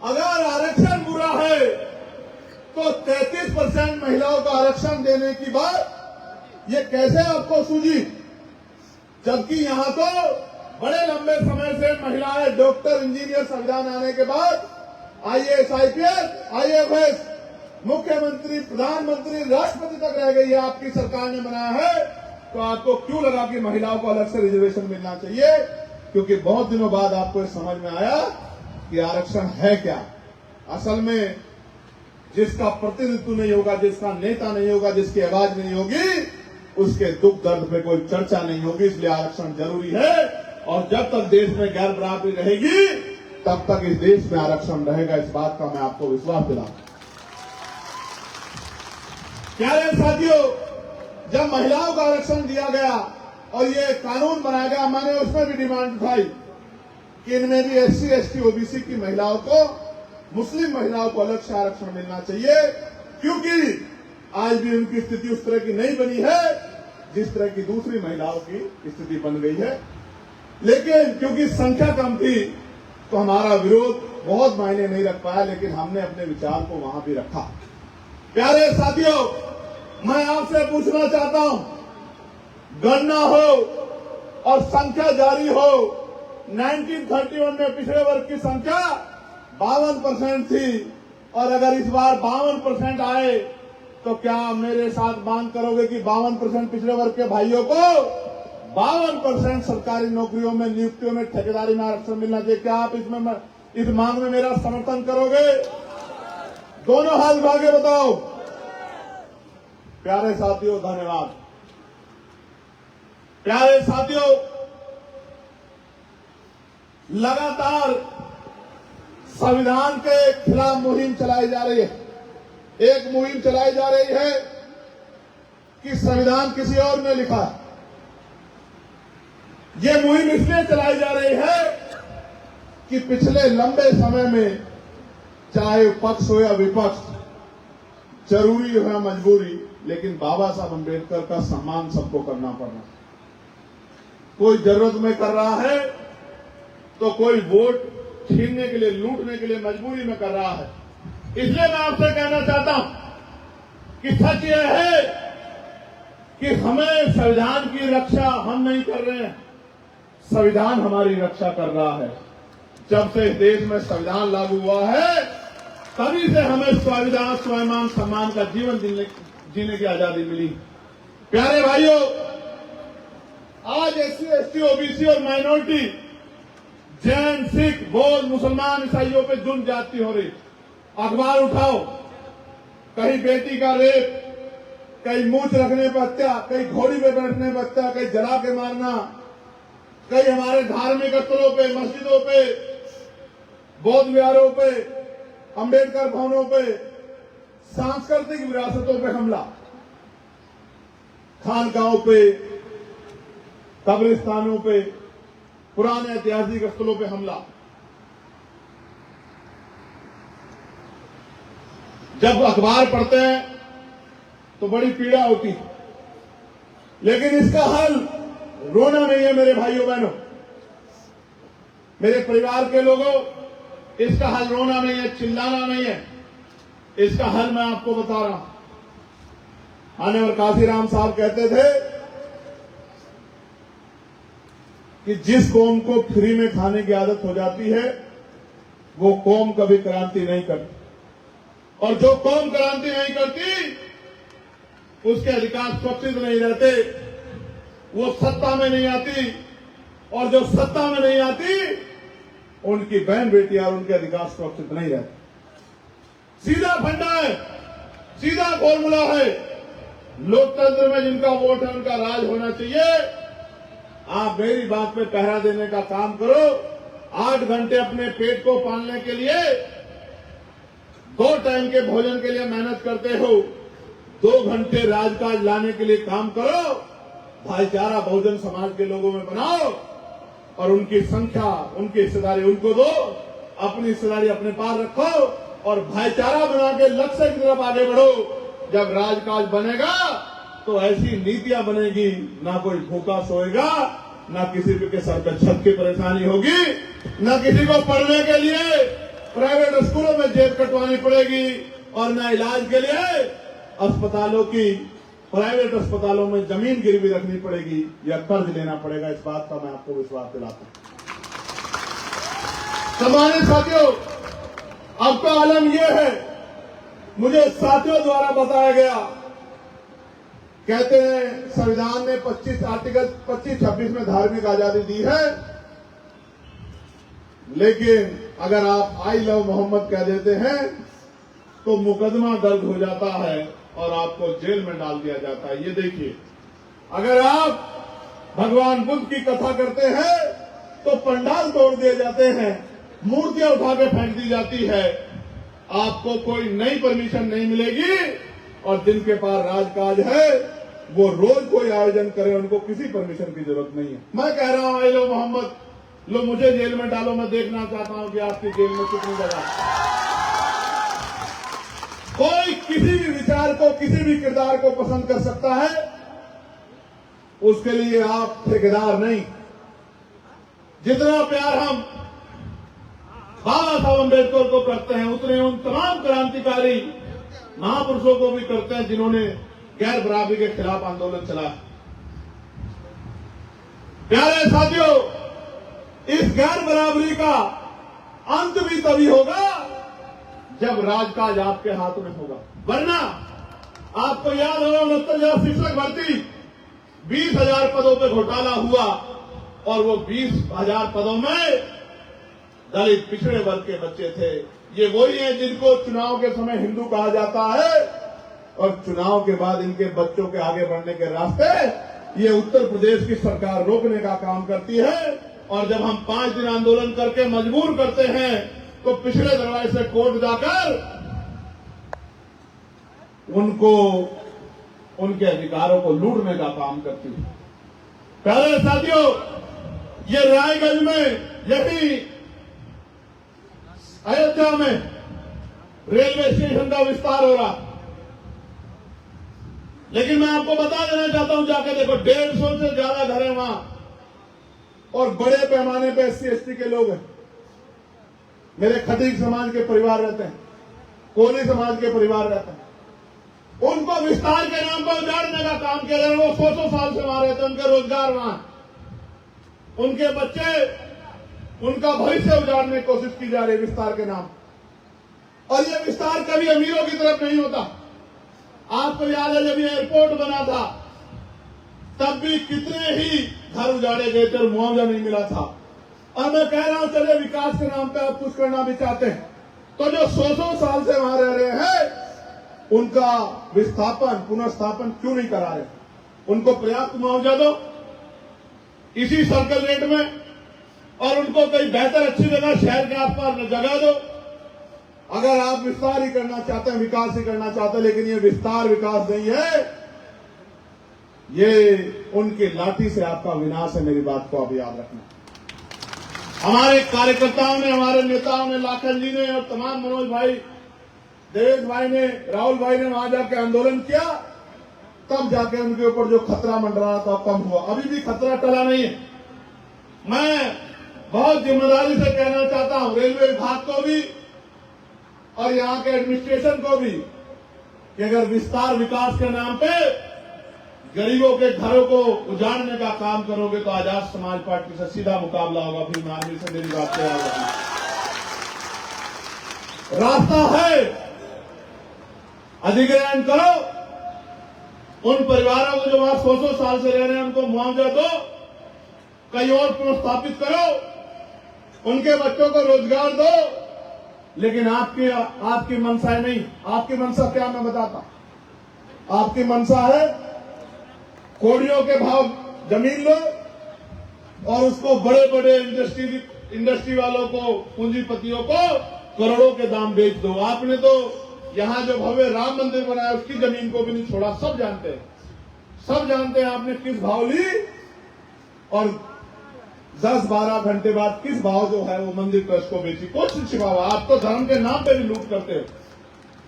S1: अगर आरक्षण बुरा है तो 33% महिलाओं को आरक्षण देने की बात ये कैसे आपको सूझी, जबकि यहां तो बड़े लंबे समय से महिलाएं डॉक्टर, इंजीनियर संविधान आने के बाद IAS, IPS, IFS, मुख्यमंत्री, प्रधानमंत्री, राष्ट्रपति तक रह गई है, आपकी सरकार ने बनाया है। तो आपको क्यों लगा कि महिलाओं को अलग से रिजर्वेशन मिलना चाहिए? क्योंकि बहुत दिनों बाद आपको ये समझ में आया कि आरक्षण है क्या। असल में जिसका प्रतिनिधित्व नहीं होगा, जिसका नेता नहीं होगा, जिसकी आवाज नहीं होगी, उसके दुख दर्द पे कोई चर्चा नहीं होगी। इसलिए आरक्षण जरूरी है, और जब तक देश में गैर बराबरी रहेगी तब तक इस देश में आरक्षण रहेगा। इस बात का मैं आपको विश्वास दिलाऊं। प्यारे साथियों, जब महिलाओं को आरक्षण दिया गया और ये कानून बनाया गया, मैंने उसमें भी डिमांड उठाई कि इनमें भी SC ST OBC की महिलाओं को, मुस्लिम महिलाओं को अलग से आरक्षण मिलना चाहिए, क्योंकि आज भी उनकी स्थिति उस तरह की नहीं बनी है जिस तरह की दूसरी महिलाओं की स्थिति बन गई है। लेकिन क्योंकि संख्या कम थी तो हमारा विरोध बहुत मायने नहीं रख पाया, लेकिन हमने अपने विचार को वहां भी रखा। प्यारे साथियों, मैं आपसे पूछना चाहता हूं, गणना हो और संख्या जारी हो, 1931 में पिछड़े वर्ग की संख्या 52% थी, और अगर इस बार 52% आए तो क्या मेरे साथ मांग करोगे कि 52% पिछड़े वर्ग के भाइयों को 52% सरकारी नौकरियों में, नियुक्तियों में, ठेकेदारी में आरक्षण मिलना चाहिए? क्या आप इसमें, इस मांग में मेरा समर्थन करोगे? दोनों हाथ उठा के बताओ। प्यारे साथियों, धन्यवाद। प्यारे साथियों, लगातार संविधान के खिलाफ मुहिम चलाई जा रही है। एक मुहिम चलाई जा रही है कि संविधान किसी और ने लिखा है। ये मुहिम इसलिए चलाई जा रही है कि पिछले लंबे समय में चाहे पक्ष हो या विपक्ष, जरूरी हो या मजबूरी, लेकिन बाबा साहब अम्बेडकर का सम्मान सबको करना पड़ रहा है। कोई जरूरत में कर रहा है तो कोई वोट छीनने के लिए, लूटने के लिए मजबूरी में कर रहा है। इसलिए मैं आपसे कहना चाहता हूं कि सच यह है कि हमें संविधान की रक्षा हम नहीं कर रहे हैं, संविधान हमारी रक्षा कर रहा है। जब से देश में संविधान लागू हुआ है तभी से हमें संविधान, स्वाभिमान, सम्मान का जीवन जीने की आजादी मिली। प्यारे भाइयों, आज एससी, एसटी, ओबीसी और माइनॉरिटी, जैन, सिख, बौद्ध, मुसलमान, ईसाइयों पे जुल्म ज्यादती हो रही। अखबार उठाओ, कहीं बेटी का रेप, कहीं मूंछ रखने पर हत्या, कहीं घोड़ी पे बैठने पर हत्या, कहीं जला के मारना, कहीं हमारे धार्मिक स्थलों पे, मस्जिदों पे, बौद्ध विहारों पे, अंबेडकर भवनों पे, सांस्कृतिक विरासतों पे हमला, खानकाहों पे, कब्रिस्तानों पे, पुराने ऐतिहासिक स्थलों पे हमला। जब अखबार पढ़ते हैं तो बड़ी पीड़ा होती है, लेकिन इसका हल रोना नहीं है मेरे भाइयों बहनों, मेरे परिवार के लोगों। इसका हल रोना नहीं है, चिल्लाना नहीं है। इसका हल मैं आपको बता रहा हूं। आने और काशीराम साहब कहते थे कि जिस कौम को फ्री में खाने की आदत हो जाती है वो कौम कभी क्रांति नहीं करती, और जो कौम क्रांति नहीं करती उसके अधिकार सुरक्षित नहीं रहते, वो सत्ता में नहीं आती, और जो सत्ता में नहीं आती उनकी बहन बेटियां और उनके अधिकार सुरक्षित नहीं रहते। सीधा फंडा है, सीधा फॉर्मूला है। लोकतंत्र में जिनका वोट है उनका राज होना चाहिए। आप मेरी बात पे पहरा देने का काम करो। 8 घंटे अपने पेट को पालने के लिए, 2 टाइम के भोजन के लिए मेहनत करते हो, 2 घंटे राजकाज लाने के लिए काम करो। भाईचारा बहुजन समाज के लोगों में बनाओ और उनकी संख्या, उनकी हिस्सेदारी उनको दो, अपनी हिस्सेदारी अपने पास रखो और भाईचारा बना के लक्ष्य की तरफ आगे बढ़ो। जब राजकाज बनेगा तो ऐसी नीतियां बनेगी, ना कोई भूखा सोएगा, ना किसी के सर पे छत की परेशानी होगी, ना किसी को पढ़ने के लिए प्राइवेट स्कूलों में जेब कटवानी पड़ेगी, और ना इलाज के लिए अस्पतालों की, प्राइवेट अस्पतालों में जमीन गिरवी रखनी पड़ेगी या कर्ज लेना पड़ेगा। इस बात का मैं आपको विश्वास दिलाता हूं। सम्मानित साथियों, अब का आलम यह है, मुझे साथियों द्वारा बताया गया, कहते हैं संविधान ने 25 आर्टिकल 25-26 में धार्मिक आजादी दी है, लेकिन अगर आप आई लव मोहम्मद कह देते हैं तो मुकदमा दर्ज हो जाता है और आपको जेल में डाल दिया जाता है। ये देखिए, अगर आप भगवान बुद्ध की कथा करते हैं तो पंडाल तोड़ दिए जाते हैं, मूर्तियां उठा के फेंक दी जाती है, आपको कोई नई परमिशन नहीं मिलेगी, और जिनके पास राजकाज है वो रोज कोई आयोजन करे, उनको किसी परमिशन की जरूरत नहीं है। मैं कह रहा हूं, आई लो मोहम्मद, लो मुझे जेल में डालो, मैं देखना चाहता हूं कि आपकी जेल में कितनी जगह। कोई किसी भी विचार को, किसी भी किरदार को पसंद कर सकता है, उसके लिए आप ठेकेदार नहीं। जितना प्यार हम बाबा साहब अम्बेडकर को करते हैं, उतने उन तमाम क्रांतिकारी महापुरुषों को भी करते हैं जिन्होंने गैर बराबरी के खिलाफ आंदोलन चलाया। प्यारे साथियों, इस गैर बराबरी का अंत भी तभी होगा जब राजकाज आपके हाथ में होगा। वरना आपको याद होगा 69,000 शिक्षक भर्ती, 20,000 पदों पर घोटाला हुआ, और वो 20,000 पदों में दलित पिछड़े वर्ग के बच्चे थे। ये वही हैं जिनको चुनाव के समय हिंदू कहा जाता है, और चुनाव के बाद इनके बच्चों के आगे बढ़ने के रास्ते ये उत्तर प्रदेश की सरकार रोकने का काम करती है, और जब हम 5 दिन आंदोलन करके मजबूर करते हैं तो पिछले दरवाजे से कोर्ट जाकर उनको उनके अधिकारों को लूटने का काम करती है। प्यारे साथियों, ये रायगंज में, यही अयोध्या में रेलवे स्टेशन का विस्तार हो रहा, लेकिन मैं आपको बता देना चाहता हूं, जाके देखो 150 से ज्यादा घर हैं वहां और बड़े पैमाने पे SC/ST के लोग हैं। मेरे खटीक समाज के परिवार रहते हैं, कोली समाज के परिवार रहते हैं। उनको विस्तार के नाम पर उजाड़ने का काम किया जा रहा है। वो 100 साल से वहां रहते हैं, उनके रोजगार वहां, उनके बच्चे, उनका भविष्य उजाड़ने की कोशिश की जा रही है विस्तार के नाम। और ये विस्तार कभी अमीरों की तरफ नहीं होता। आपको याद है जब ये एयरपोर्ट बना था तब भी कितने ही घर उजाड़े गए थे और मुआवजा नहीं मिला था। और मैं कह रहा हूं, चले विकास के नाम पे आप कुछ करना भी चाहते हैं तो जो 100 साल से वहां रह रहे हैं उनका विस्थापन, पुनर्स्थापन क्यों नहीं करा रहे? उनको पर्याप्त मुआवजा दो इसी सर्कल रेट में और उनको कोई बेहतर अच्छी जगह शहर के आसपास जगह दो। अगर आप विस्तार ही करना चाहते हैं, विकास ही करना चाहते हैं, लेकिन ये विस्तार विकास नहीं है, ये उनकी लाठी से आपका विनाश है। मेरी बात को आप याद रखना। हमारे कार्यकर्ताओं ने, हमारे नेताओं ने, लाखन जी ने और तमाम मनोज भाई, देवेश भाई ने, राहुल भाई ने वहां जाके आंदोलन किया, तब जाके उनके ऊपर जो खतरा मंडरा था कम हुआ। अभी भी खतरा टला नहीं है। मैं बहुत जिम्मेदारी से कहना चाहता हूं रेलवे विभाग को भी और यहां के एडमिनिस्ट्रेशन को भी कि अगर विस्तार विकास के नाम पे गरीबों के घरों को उजाड़ने का काम करोगे तो आजाद समाज पार्टी से सीधा मुकाबला होगा। भीम आर्मी से मेरी बात तैयार होगी। रास्ता है, अधिग्रहण करो, उन परिवारों को जो वहां 100 साल से रह रहे हैं उनको मुआवजा दो, कहीं और पुनर्स्थापित करो, उनके बच्चों को रोजगार दो। लेकिन आपकी मंशा नहीं। आपकी मंशा क्या, मैं बताता। आपकी मंशा है कोड़ियों के भाव जमीन लो और उसको बड़े बड़े इंडस्ट्री वालों को, पूंजीपतियों को करोड़ों के दाम बेच दो। आपने तो यहां जो भव्य राम मंदिर बनाया उसकी जमीन को भी नहीं छोड़ा। सब जानते हैं, सब जानते हैं आपने किस भाव ली और 10-12 घंटे बाद किस भाव जो है वो मंदिर ट्रस्ट को बेची। कुछ छिपावा, आप तो धर्म के नाम पे भी लूट करते हो,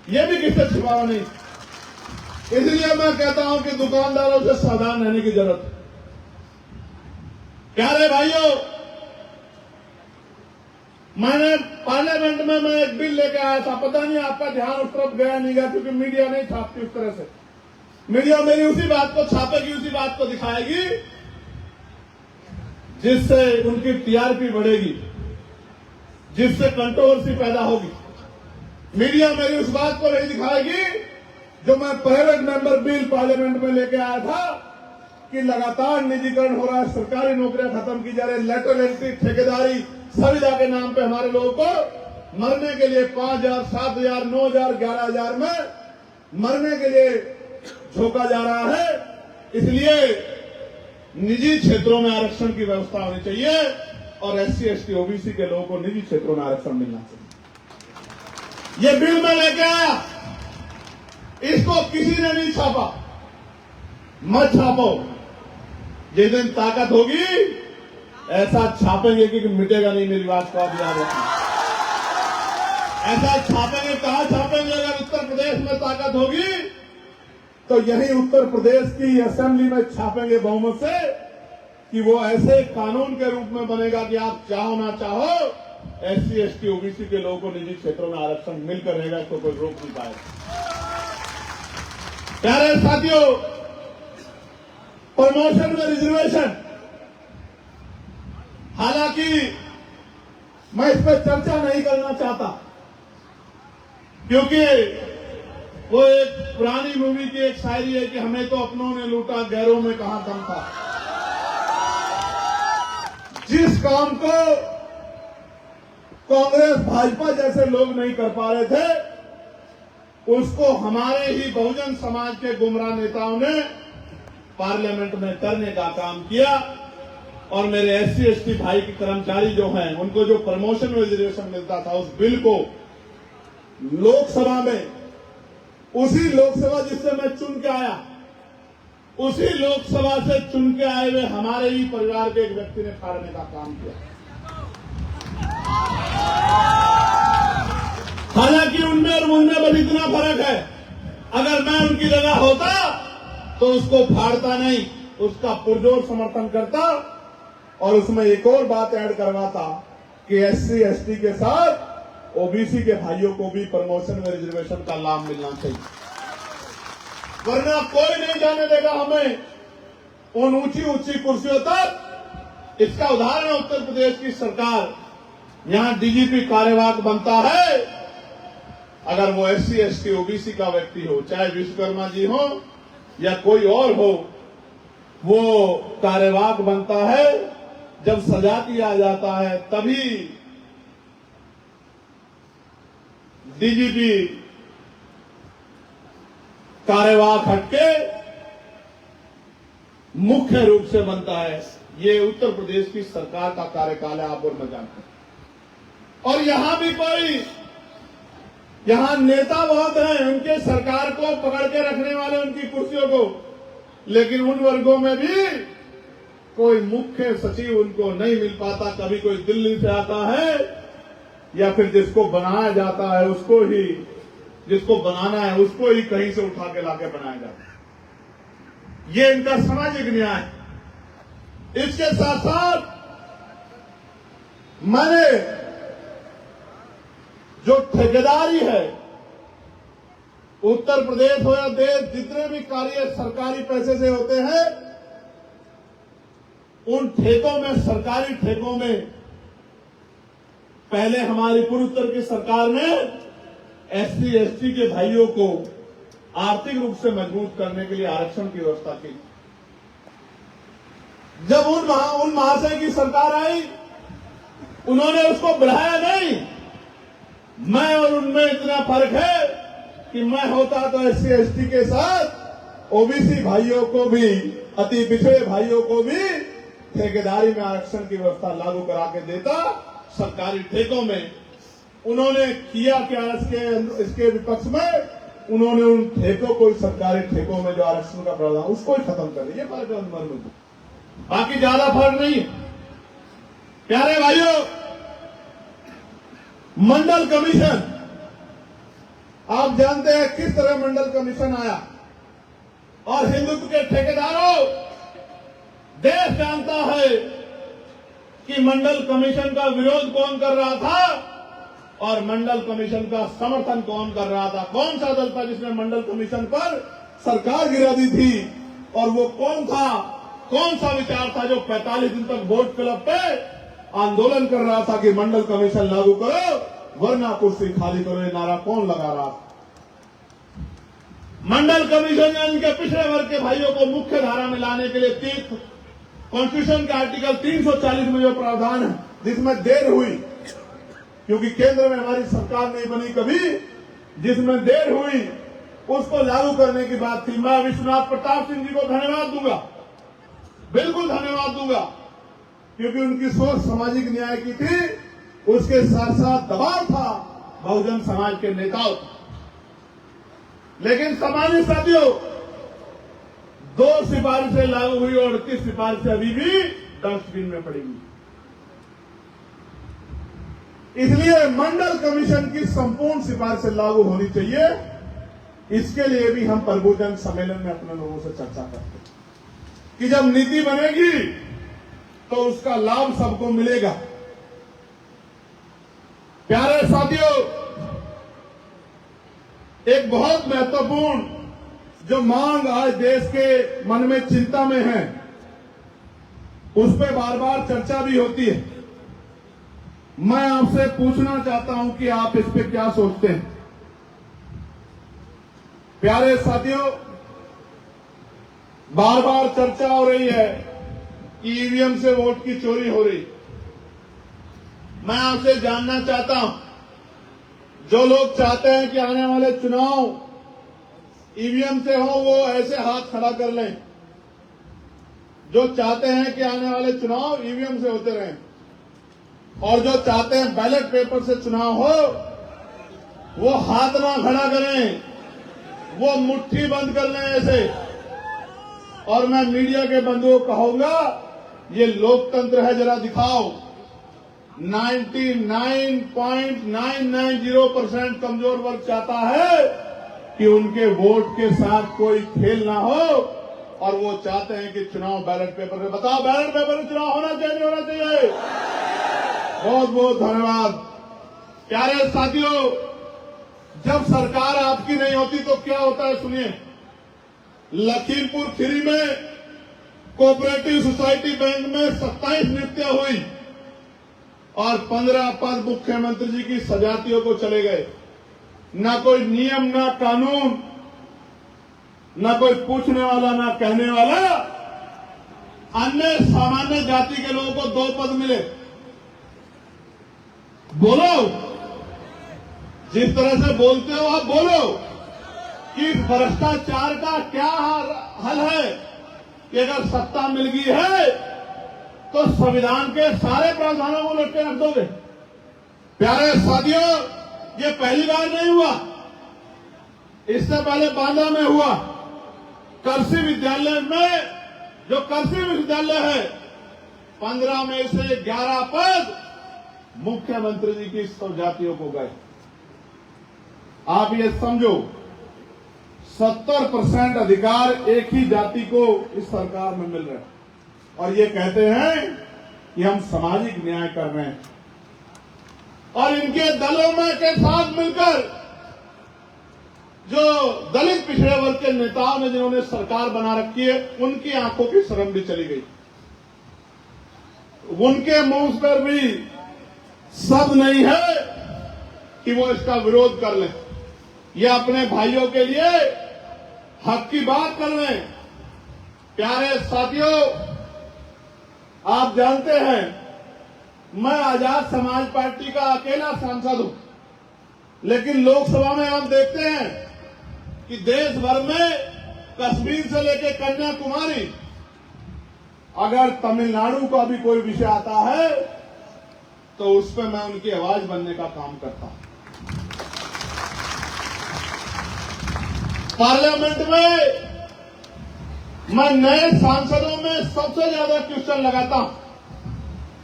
S1: ये भी किससे छिपावा नहीं। इसलिए मैं कहता हूं कि दुकानदारों से सावधान रहने की जरूरत है। प्यारे भाइयों, मैंने पार्लियामेंट में मैं एक बिल लेके आया था, पता नहीं आपका ध्यान उस तरफ गया नहीं गया क्योंकि मीडिया नहीं छापती उस तरह से। मीडिया मेरी उसी बात को छापेगी, उसी बात को दिखाएगी जिससे उनकी टीआरपी बढ़ेगी, जिससे कंट्रोवर्सी पैदा होगी। मीडिया मेरी उस बात को नहीं दिखाएगी जो मैं प्राइवेट मेंबर बिल पार्लियामेंट में लेके आया था कि लगातार निजीकरण हो रहा है, सरकारी नौकरियां खत्म की जा रही है, लेटरल एंट्री, ठेकेदारी, संविदा के नाम पे हमारे लोगों को मरने के लिए 5,000, 7,000, 9,000, 11,000 में मरने के लिए झोंका जा रहा है। इसलिए निजी क्षेत्रों में आरक्षण की व्यवस्था होनी चाहिए और SC/ST OBC के लोगों को निजी क्षेत्रों में आरक्षण मिलना चाहिए। ये बिल में लेके आया, इसको किसी ने नहीं छापा। मत छापो, जिस दिन ताकत होगी ऐसा छापेंगे कि मिटेगा नहीं। मेरी बात को आप याद रखना। ऐसा छापेंगे, कहां छापेंगे? अगर उत्तर प्रदेश में ताकत होगी तो यही उत्तर प्रदेश की असेंबली में छापेंगे बहुमत से कि वो ऐसे कानून के रूप में बनेगा कि आप चाहो ना चाहो SC/ST OBC के लोगों को निजी क्षेत्रों में आरक्षण मिलकर रहेगा, इसको कोई रोक नहीं पाएगा। प्यारे साथियों, प्रमोशन में रिजर्वेशन, हालांकि मैं इस पर चर्चा नहीं करना चाहता क्योंकि वो एक पुरानी मूवी की एक शायरी है कि हमें तो अपनों ने लूटा, गैरों में कहां दम था। जिस काम को कांग्रेस भाजपा जैसे लोग नहीं कर पा रहे थे उसको हमारे ही बहुजन समाज के गुमराह नेताओं ने पार्लियामेंट में करने का काम किया और मेरे एससी एसटी भाई के कर्मचारी जो हैं उनको जो प्रमोशन रिजर्वेशन मिलता था, उस बिल को लोकसभा में, उसी लोकसभा जिससे मैं चुन के आया, उसी लोकसभा से चुन के आए हुए हमारे ही परिवार के एक व्यक्ति ने फाड़ने का काम किया। हालांकि उनमें और मुझमें बस इतना फर्क है, अगर मैं उनकी जगह होता तो उसको फाड़ता नहीं, उसका पुरजोर समर्थन करता और उसमें एक और बात ऐड करवाता कि एससी एसटी के साथ ओबीसी के भाइयों को भी प्रमोशन में रिजर्वेशन का लाभ मिलना चाहिए, वरना कोई नहीं जाने देगा हमें उन ऊंची ऊंची कुर्सियों तक। इसका उदाहरण है उत्तर प्रदेश की सरकार, यहां डीजीपी कार्यवाहक बनता है, अगर वो एससी एसटी ओबीसी का व्यक्ति हो, चाहे विश्वकर्मा जी हो या कोई और हो, वो कार्यवाहक बनता है जब सजा किया जाता है, तभी डीजीपी कार्यवाहक हटके मुख्य रूप से बनता है। ये उत्तर प्रदेश की सरकार का कार्यकाल है, आप और मैं जानते हैं। और यहां भी कोई, यहां नेता बहुत हैं, उनके सरकार को पकड़ के रखने वाले, उनकी कुर्सियों को, लेकिन उन वर्गों में भी कोई मुख्य सचिव उनको नहीं मिल पाता। कभी कोई दिल्ली से आता है या फिर जिसको बनाया जाता है उसको ही, जिसको बनाना है उसको ही कहीं से उठा के लाके बनाया जाता है। ये इनका सामाजिक न्याय है। इसके साथ साथ मैंने जो ठेकेदारी है, उत्तर प्रदेश हो या देश, जितने भी कार्य सरकारी पैसे से होते हैं, उन ठेकों में, सरकारी ठेकों में पहले हमारी पूर्वोत्तर की सरकार ने एससी एसटी के भाइयों को आर्थिक रूप से मजबूत करने के लिए आरक्षण की व्यवस्था की। जब उन महाशय की सरकार आई, उन्होंने उसको बढ़ाया नहीं। मैं और उनमें इतना फर्क है कि मैं होता तो एससी एसटी के साथ ओबीसी भाइयों को भी, अति पिछड़े भाइयों को भी ठेकेदारी में आरक्षण की व्यवस्था लागू करा के देता। सरकारी ठेकों में उन्होंने किया क्या, इसके विपक्ष में उन्होंने उन ठेकों को, सरकारी ठेकों में जो आरक्षण का प्रावधान, उसको ही खत्म कर दिया। ये फर्क है उनमें, बाकी ज्यादा फर्क नहीं है। प्यारे भाइयों, मंडल कमीशन, आप जानते हैं किस तरह मंडल कमीशन आया, और हिंदुत्व के ठेकेदारों, देश जानता है कि मंडल कमीशन का विरोध कौन कर रहा था और मंडल कमीशन का समर्थन कौन कर रहा था। कौन सा दल था जिसने मंडल कमीशन पर सरकार गिरा दी थी, और वो कौन था, कौन सा विचार था जो 45 दिन तक वोट क्लब पे आंदोलन कर रहा था कि मंडल कमीशन लागू करो वरना कुर्सी खाली करो। ये नारा कौन लगा रहा था? मंडल कमीशन ने इनके पिछड़े वर्ग के भाइयों को मुख्य धारा में लाने के लिए कॉन्स्टिट्यूशन के आर्टिकल 340 में जो प्रावधान है, जिसमें देर हुई क्योंकि केंद्र में हमारी सरकार नहीं बनी कभी, जिसमें देर हुई उसको लागू करने की बात थी। मैं विश्वनाथ प्रताप सिंह जी को धन्यवाद दूंगा, बिल्कुल धन्यवाद दूंगा, क्योंकि उनकी सोच सामाजिक न्याय की थी। उसके साथ साथ दबाव था बहुजन समाज के नेताओं। लेकिन सामान्य साथियों, 2 सिफारिशें लागू हुई और 38 सिफारिशें अभी भी डस्टबिन में पड़ी हुई। इसलिए मंडल कमीशन की संपूर्ण सिफारिशें लागू होनी चाहिए। इसके लिए भी हम प्रबुद्धन सम्मेलन में अपने लोगों से चर्चा करते हैं कि जब नीति बनेगी तो उसका लाभ सबको मिलेगा। प्यारे साथियों, एक बहुत महत्वपूर्ण जो मांग आज देश के मन में चिंता में है, उस पर बार बार चर्चा भी होती है। मैं आपसे पूछना चाहता हूं कि आप इस पे क्या सोचते हैं। प्यारे साथियों, बार बार चर्चा हो रही है कि ईवीएम से वोट की चोरी हो रही। मैं आपसे जानना चाहता हूं, जो लोग चाहते हैं कि आने वाले चुनाव ईवीएम से हो, वो ऐसे हाथ खड़ा कर लें। जो चाहते हैं कि आने वाले चुनाव ईवीएम से होते रहें और जो चाहते हैं बैलेट पेपर से चुनाव हो, वो हाथ ना खड़ा करें, वो मुट्ठी बंद कर लें ऐसे। और मैं मीडिया के बंधुओं को कहूंगा, ये लोकतंत्र है, जरा दिखाओ। 99.990% कमजोर वर्ग चाहता है कि उनके वोट के साथ कोई खेल ना हो और वो चाहते हैं कि चुनाव बैलेट पेपर में। बताओ, बैलेट पेपर में चुनाव होना चाहिए, नहीं होना चाहिए? बहुत बहुत धन्यवाद। प्यारे साथियों, जब सरकार आपकी नहीं होती तो क्या होता है, सुनिए। लखीमपुर खीरी में कोऑपरेटिव सोसाइटी बैंक में 27 नियुक्तियां हुई और 15 पद मुख्यमंत्री जी की सजातियों को चले गए। ना कोई नियम, ना कानून, ना कोई पूछने वाला, ना कहने वाला। अन्य सामान्य जाति के लोगों को 2 पद मिले। बोलो, जिस तरह से बोलते हो आप बोलो कि भ्रष्टाचार का क्या हल है कि अगर सत्ता मिल गई है तो संविधान के सारे प्रावधानों को लटके रख दोगे। प्यारे साथियों, ये पहली बार नहीं हुआ, इससे पहले बांदा में हुआ। कृषि विद्यालय में, जो कृषि विश्वविद्यालय है, 15 में से 11 पद मुख्यमंत्री जी की स्वजातियों को गए। आप ये समझो, 70% अधिकार एक ही जाति को इस सरकार में मिल रहे हैं और ये कहते हैं कि हम सामाजिक न्याय कर रहे हैं। और इनके दलों में के साथ मिलकर जो दलित पिछड़े वर्ग के नेताओं ने जिन्होंने सरकार बना रखी है, उनकी आंखों की शर्म भी चली गई। उनके मुंह पर भी शब्द नहीं है कि वो इसका विरोध कर लें या अपने भाइयों के लिए हक की बात कर लें। प्यारे साथियों, आप जानते हैं मैं आजाद समाज पार्टी का अकेला सांसद हूं, लेकिन लोकसभा में आप देखते हैं कि देश भर में कश्मीर से लेकर कन्याकुमारी, अगर तमिलनाडु का भी कोई विषय आता है तो उस पर मैं उनकी आवाज बनने का काम करता हूं। पार्लियामेंट में मैं नए सांसदों में सबसे ज्यादा क्वेश्चन लगाता हूं।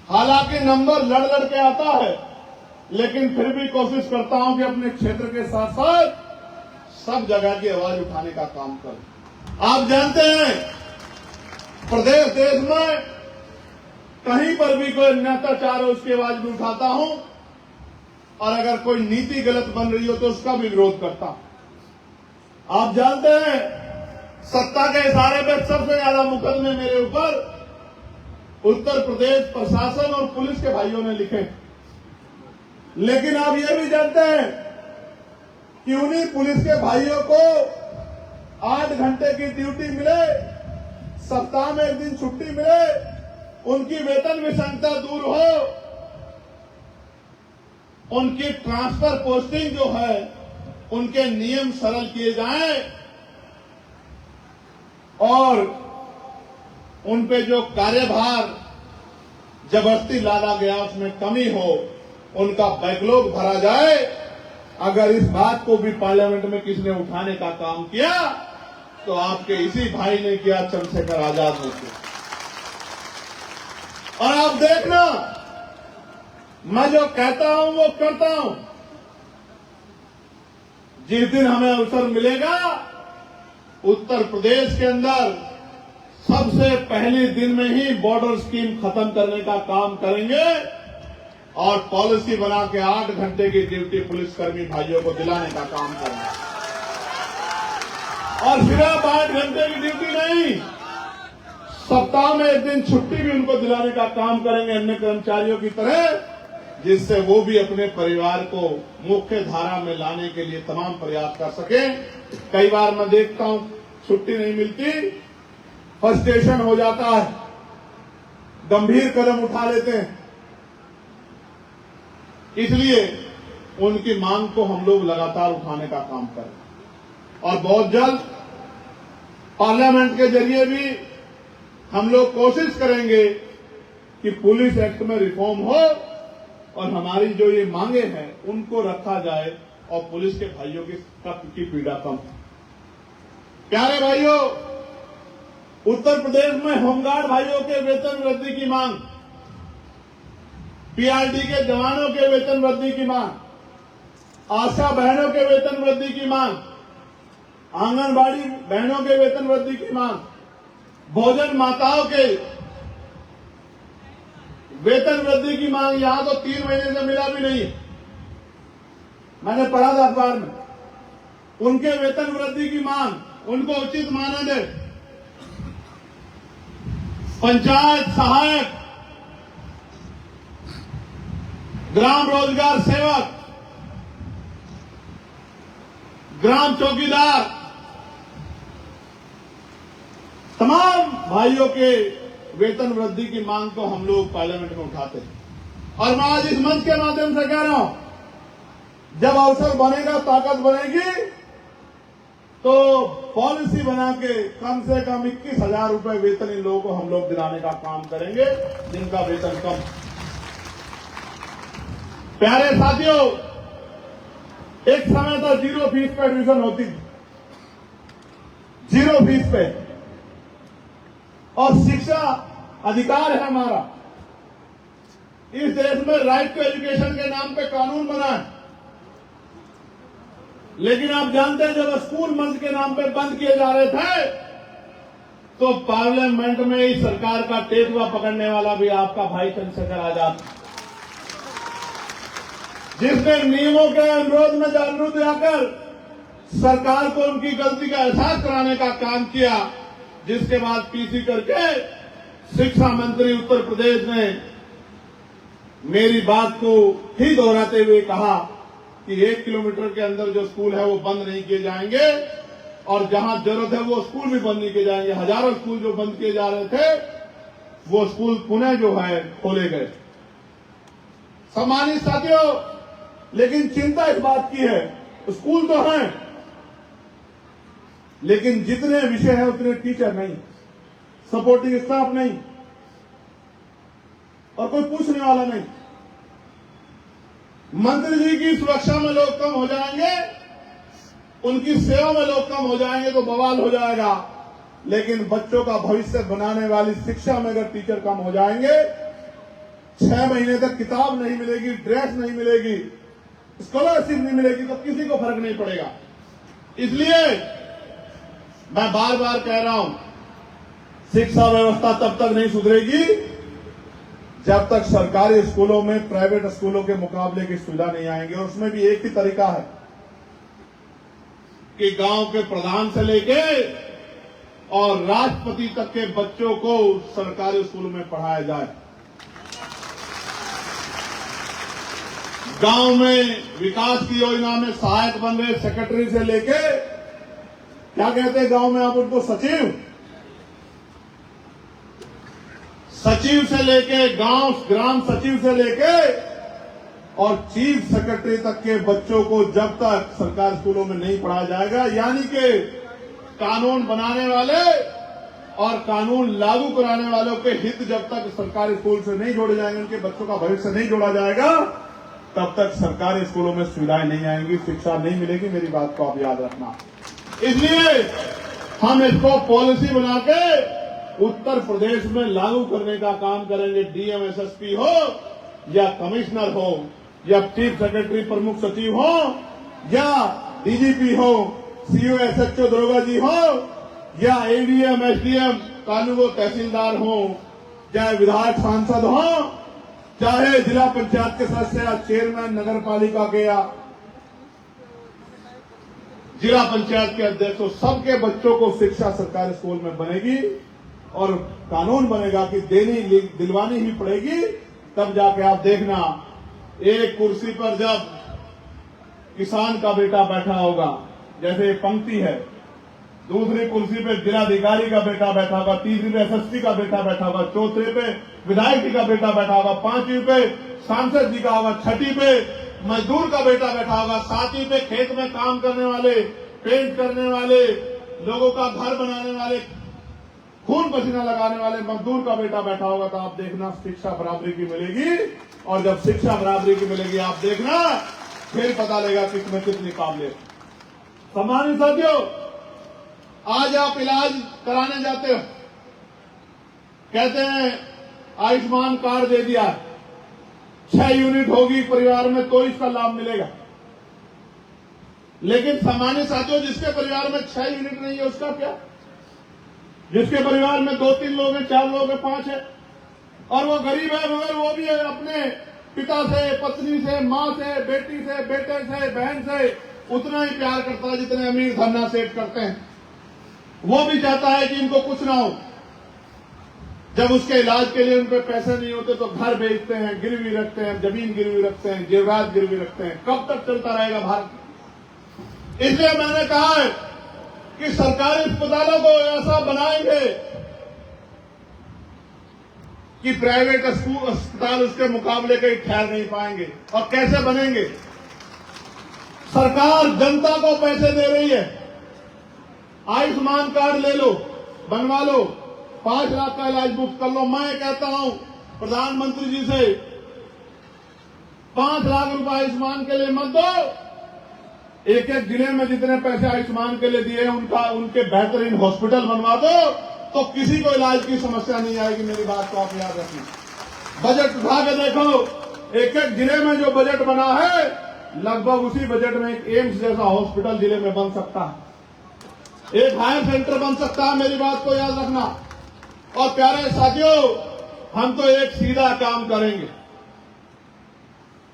S1: हालांकि नंबर लड़ के आता है, लेकिन फिर भी कोशिश करता हूं कि अपने क्षेत्र के साथ साथ सब जगह की आवाज उठाने का काम करूं। आप जानते हैं, प्रदेश देश में कहीं पर भी कोई अत्याचार हो उसकी आवाज भी उठाता हूं और अगर कोई नीति गलत बन रही हो तो उसका भी विरोध करता हूं। आप जानते हैं, सत्ता के इशारे पे सबसे ज्यादा मुकदमे मेरे ऊपर उत्तर प्रदेश प्रशासन और पुलिस के भाइयों ने लिखे। लेकिन आप ये भी जानते हैं कि उन्हीं पुलिस के भाइयों को 8 घंटे की ड्यूटी मिले, सप्ताह में 1 दिन छुट्टी मिले, उनकी वेतन विषमता दूर हो, उनकी ट्रांसफर पोस्टिंग जो है उनके नियम सरल किए जाएं और उन पे जो कार्यभार जबरदस्ती लादा गया उसमें कमी हो, उनका बैकलॉग भरा जाए। अगर इस बात को भी पार्लियामेंट में किसी ने उठाने का काम किया तो आपके इसी भाई ने किया, चंद्रशेखर आजाद ने किया। और आप देखना, मैं जो कहता हूं वो करता हूं। जिस दिन हमें अवसर मिलेगा, उत्तर प्रदेश के अंदर सबसे पहले दिन में ही बॉर्डर स्कीम खत्म करने का काम करेंगे और पॉलिसी बना के 8 घंटे की ड्यूटी पुलिसकर्मी भाइयों को दिलाने का काम करेंगे। और सिर्फ 8 घंटे की ड्यूटी नहीं, सप्ताह में 1 दिन छुट्टी भी उनको दिलाने का काम करेंगे अन्य कर्मचारियों की तरह, जिससे वो भी अपने परिवार को मुख्य धारा में लाने के लिए तमाम प्रयास कर सके। कई बार मैं देखता हूं छुट्टी नहीं मिलती, फ्रस्ट्रेशन हो जाता है, गंभीर कदम उठा लेते हैं। इसलिए उनकी मांग को हम लोग लगातार उठाने का काम करें और बहुत जल्द पार्लियामेंट के जरिए भी हम लोग कोशिश करेंगे कि पुलिस एक्ट में रिफॉर्म हो और हमारी जो ये मांगे हैं उनको रखा जाए और पुलिस के भाइयों की पीड़ा कम। प्यारे भाइयों, उत्तर प्रदेश में होमगार्ड भाइयों के वेतन वृद्धि की मांग, पीआरडी के जवानों के वेतन वृद्धि की मांग, आशा बहनों के वेतन वृद्धि की मांग, आंगनबाड़ी बहनों के वेतन वृद्धि की मांग, भोजन माताओं के वेतन वृद्धि की मांग यहां तो 3 महीने से मिला भी नहीं है, मैंने पढ़ा था अखबार में। उनके वेतन वृद्धि की मांग, उनको उचित मानदेय, पंचायत सहायक, ग्राम रोजगार सेवक, ग्राम चौकीदार, तमाम भाइयों के वेतन वृद्धि की मांग को हम लोग पार्लियामेंट में उठाते हैं। और मैं आज इस मंच के माध्यम से कह रहा हूं, जब अवसर बनेगा, ताकत बनेगी, तो पॉलिसी बना के कम से कम 21,000 रुपए वेतन इन लोगों को हम लोग दिलाने का काम करेंगे जिनका वेतन कम। प्यारे साथियों, एक समय था 0 फीस पे एडमिशन होती थी, 0 फीस पे, और शिक्षा अधिकार है हमारा। इस देश में राइट टू एजुकेशन के नाम पे कानून बना है, लेकिन आप जानते हैं जब स्कूल मंच के नाम पे बंद किए जा रहे थे तो पार्लियामेंट में इस सरकार का टेकुआ पकड़ने वाला भी आपका भाई चंद्रशेखर आजाद, जिसने नियमों के अनुरोध में जागरूक जाकर सरकार को उनकी गलती का एहसास कराने का काम किया, जिसके बाद पीसी करके शिक्षा मंत्री उत्तर प्रदेश ने मेरी बात को ही दोहराते हुए कहा कि 1 किलोमीटर के अंदर जो स्कूल है वो बंद नहीं किए जाएंगे और जहां जरूरत है वो स्कूल भी बंद नहीं किए जाएंगे। हजारों स्कूल जो बंद किए जा रहे थे वो स्कूल पुनः जो है खोले गए। सम्मानित साथियों, लेकिन चिंता इस बात की है, स्कूल तो हैं लेकिन जितने विषय हैं उतने टीचर नहीं, सपोर्टिंग स्टाफ नहीं और कोई पूछने वाला नहीं। मंत्री जी की सुरक्षा में लोग कम हो जाएंगे, उनकी सेवा में लोग कम हो जाएंगे तो बवाल हो जाएगा, लेकिन बच्चों का भविष्य बनाने वाली शिक्षा में अगर टीचर कम हो जाएंगे, 6 महीने तक किताब नहीं मिलेगी, ड्रेस नहीं मिलेगी, स्कॉलरशिप नहीं मिलेगी तो किसी को फर्क नहीं पड़ेगा। इसलिए मैं बार बार कह रहा हूं, शिक्षा व्यवस्था तब तक नहीं सुधरेगी जब तक सरकारी स्कूलों में प्राइवेट स्कूलों के मुकाबले की सुविधा नहीं आएंगी। और उसमें भी एक ही तरीका है कि गांव के प्रधान से लेके और राष्ट्रपति तक के बच्चों को सरकारी स्कूलों में पढ़ाया जाए। गांव में विकास की योजना में सहायक बन रहे सेक्रेटरी से लेके, क्या कहते हैं गांव में आप उनको, सचिव से लेके, ग्राम सचिव से लेके और चीफ सेक्रेटरी तक के बच्चों को जब तक सरकारी स्कूलों में नहीं पढ़ाया जाएगा, यानी कि कानून बनाने वाले और कानून लागू कराने वालों के हित जब तक सरकारी स्कूल से नहीं जोड़े जाएंगे, उनके बच्चों का भविष्य नहीं जोड़ा जाएगा, तब तक सरकारी स्कूलों में सुविधाएं नहीं आएंगी, शिक्षा नहीं मिलेगी। मेरी बात को आप याद रखना। इसलिए हम इसको पॉलिसी बना के उत्तर प्रदेश में लागू करने का काम करेंगे। डीएम एसएसपी हो या कमिश्नर हो या चीफ सेक्रेटरी प्रमुख सचिव हो या डीजीपी हो, सीओ एसएचओ दरोगा जी हो या एडीएम एसडीएम कानून तहसीलदार हो, चाहे विधायक सांसद हो, चाहे जिला पंचायत के सदस्य या चेयरमैन नगर पालिका के या जिला पंचायत के अध्यक्ष हो, सबके बच्चों को शिक्षा सरकारी स्कूल में बनेगी और कानून बनेगा कि दिलवानी ही पड़ेगी। तब जाके आप देखना, एक कुर्सी पर जब किसान का बेटा बैठा होगा, जैसे पंक्ति है, दूसरी कुर्सी पे जिलाधिकारी का बेटा बैठा होगा, तीसरी पे एसएसपी का बेटा बैठा होगा, चौथे पे विधायक जी का बेटा बैठा होगा, 5वीं पे सांसद जी का होगा, 6ठी पे मजदूर का बेटा बैठा होगा, 7वीं पे खेत में काम करने वाले, पेंट करने वाले, लोगों का घर बनाने वाले खून पसीना लगाने वाले मजदूर का बेटा बैठा होगा तो आप देखना शिक्षा बराबरी की मिलेगी। और जब शिक्षा बराबरी की मिलेगी आप देखना फिर पता लगेगा किसमें कितनी काबिलियत। सम्मानित साथियों, आज आप इलाज कराने जाते हो, कहते हैं आयुष्मान कार्ड दे दिया, 6 यूनिट होगी परिवार में तो इसका लाभ मिलेगा। लेकिन सामान्य साथियों, जिसके परिवार में 6 यूनिट नहीं है उसका क्या? जिसके परिवार में 2-3 लोग हैं, 4 लोग हैं, 5 है और वो गरीब है, मगर वो भी अपने पिता से, पत्नी से, मां से, बेटी से, बेटे से, बहन से उतना ही प्यार करता है जितने अमीर धन्ना सेठ करते हैं। वो भी चाहता है कि इनको कुछ ना हो। जब उसके इलाज के लिए उन पे पैसे नहीं होते तो घर बेचते हैं, गिरवी रखते हैं, जमीन गिरवी रखते हैं, जेवरात गिरवी रखते हैं। कब तक चलता रहेगा भारत? इसलिए मैंने कहा है कि सरकारी अस्पतालों को ऐसा बनाएंगे कि प्राइवेट अस्पताल उसके मुकाबले कहीं ठहर नहीं पाएंगे। और कैसे बनेंगे? सरकार जनता को पैसे दे रही है, आयुष्मान कार्ड ले लो, बनवा लो, 5 लाख का इलाज बुक कर लो। मैं कहता हूं प्रधानमंत्री जी से 5 लाख रुपए आयुष्मान के लिए मत दो, एक जिले में जितने पैसे आयुष्मान के लिए दिए उनके बेहतरीन हॉस्पिटल बनवा दो तो किसी को इलाज की समस्या नहीं आएगी। मेरी बात को आप याद रखना। बजट उठा के देखो, एक जिले में जो बजट बना है लगभग उसी बजट में एक एम्स जैसा हॉस्पिटल जिले में बन सकता है, एक हायर सेंटर बन सकता है। मेरी बात को याद रखना। और प्यारे साथियों, हम तो एक सीधा काम करेंगे,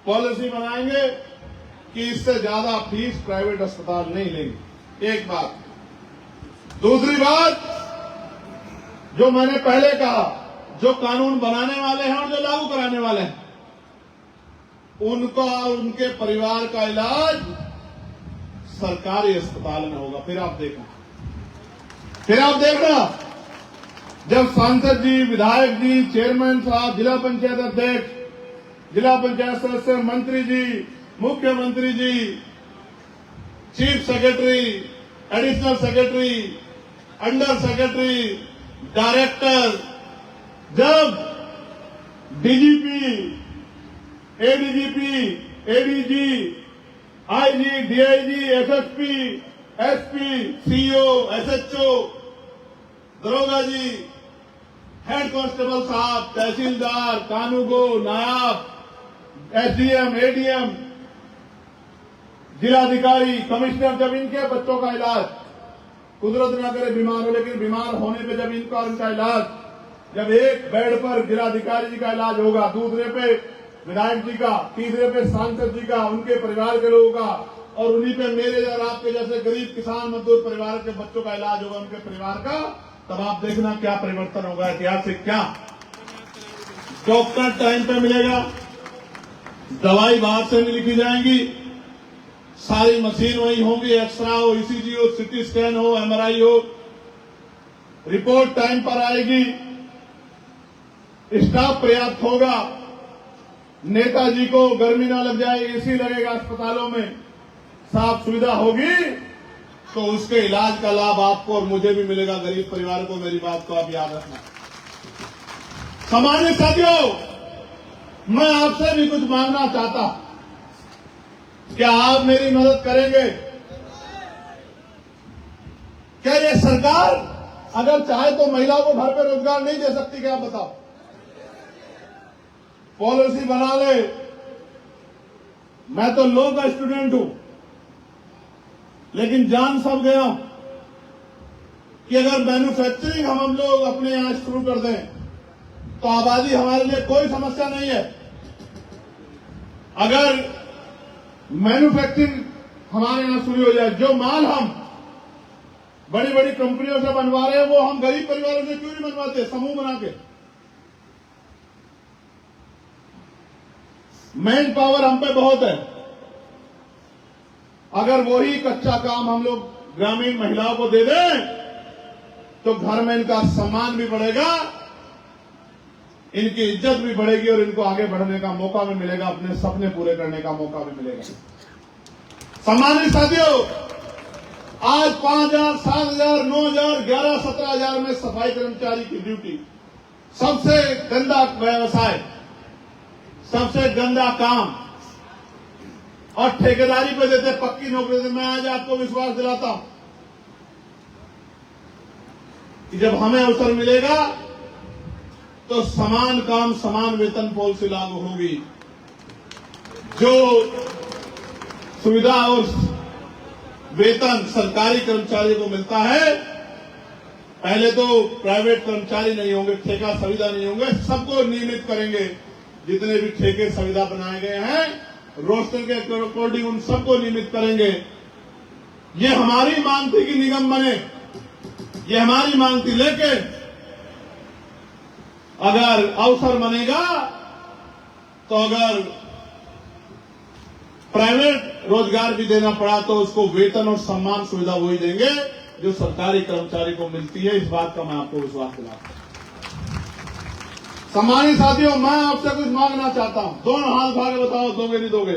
S1: पॉलिसी बनाएंगे कि इससे ज्यादा फीस प्राइवेट अस्पताल नहीं लेंगे। एक बात। दूसरी बात, जो मैंने पहले कहा, जो कानून बनाने वाले हैं और जो लागू कराने वाले हैं उनका और उनके परिवार का इलाज सरकारी अस्पताल में होगा। फिर आप देखना जब सांसद जी, विधायक जी, चेयरमैन साहब, जिला पंचायत अध्यक्ष, जिला पंचायत सदस्य, मंत्री जी, मुख्यमंत्री जी, chief secretary, additional secretary, under secretary, director, जब DGP, ADGP, ADG, IG, DIG, SSP, SP, CO, SHO, दरोगा जी, हेड कांस्टेबल साहब, तहसीलदार, कानूगो, नायब, एसडीएम, एडीएम, जिलाधिकारी, कमिश्नर, जब इनके बच्चों का इलाज, कुदरत न करे बीमार हो, लेकिन बीमार होने पे जब इनका और इनका इलाज, जब एक बेड पर जिलाधिकारी जी का इलाज होगा, दूसरे पे विधायक जी का, तीसरे पे सांसद जी का, उनके परिवार के लोगों का, और उन्हीं पे मेरे और आपके जैसे गरीब किसान मजदूर परिवार के बच्चों का इलाज होगा, उनके परिवार का, तब आप देखना क्या परिवर्तन होगा। ऐतिहासिक क्या, डॉक्टर टाइम पे मिलेगा, दवाई बाहर से नहीं लिखी जाएंगी, सारी मशीन वही होंगी, एक्सरा हो, ईसीजी हो, सीटी स्कैन हो, एमआरआई हो, रिपोर्ट टाइम पर आएगी, स्टाफ पर्याप्त होगा, नेताजी को गर्मी ना लग जाए, एसी लगेगा अस्पतालों में, साफ सुविधा होगी, तो उसके इलाज का लाभ आपको और मुझे भी मिलेगा, गरीब परिवार को। मेरी बात को आप याद रखना। सामान्य साथियों, मैं आपसे भी कुछ मांगना चाहता, क्या आप मेरी मदद करेंगे? क्या ये सरकार अगर चाहे तो महिलाओं को घर पर रोजगार नहीं दे सकती? क्या आप बताओ? पॉलिसी बना ले। मैं तो लॉ का स्टूडेंट हूं, लेकिन जान सब गया कि अगर मैन्युफैक्चरिंग हम लोग अपने यहां शुरू कर दें तो आबादी हमारे लिए कोई समस्या नहीं है। अगर मैन्युफैक्चरिंग हमारे यहां शुरू हो जाए, जो माल हम बड़ी बड़ी कंपनियों से बनवा रहे हैं वो हम गरीब परिवारों से क्यों नहीं बनवाते, समूह बना के? मैन पावर हम पे बहुत है। अगर वही कच्चा काम हम लोग ग्रामीण महिलाओं को दे दें तो घर में इनका सम्मान भी बढ़ेगा, इनकी इज्जत भी बढ़ेगी और इनको आगे बढ़ने का मौका भी मिलेगा, अपने सपने पूरे करने का मौका भी मिलेगा। सम्मानित साथियों, आज 5,000, 7,000, 9,000, 11, 17,000 में सफाई कर्मचारी की ड्यूटी। सबसे गंदा व्यवसाय, सबसे गंदा काम, और ठेकेदारी पे देते, पक्की नौकरी देते। मैं आज आपको विश्वास दिलाता हूं कि जब हमें अवसर मिलेगा तो समान काम समान वेतन पॉलिसी लागू होगी। जो सुविधा और वेतन सरकारी कर्मचारी को मिलता है, पहले तो प्राइवेट कर्मचारी नहीं होंगे, ठेका संविदा नहीं होंगे, सबको नियमित करेंगे। जितने भी ठेके संविदा बनाए गए हैं रोस्टर के अकॉर्डिंग उन सबको नियमित करेंगे। ये हमारी मांग थी कि निगम बने, ये हमारी मांग थी। लेकिन अगर अवसर बनेगा तो अगर प्राइवेट रोजगार भी देना पड़ा तो उसको वेतन और सम्मान सुविधा वही देंगे जो सरकारी कर्मचारी को मिलती है। इस बात का मैं आपको विश्वास दिलाता हूं। सम्मानित साथियों, मैं आपसे कुछ मांगना चाहता हूं। दोनों हाथ उठा के बताओ, दोगे नहीं दोगे?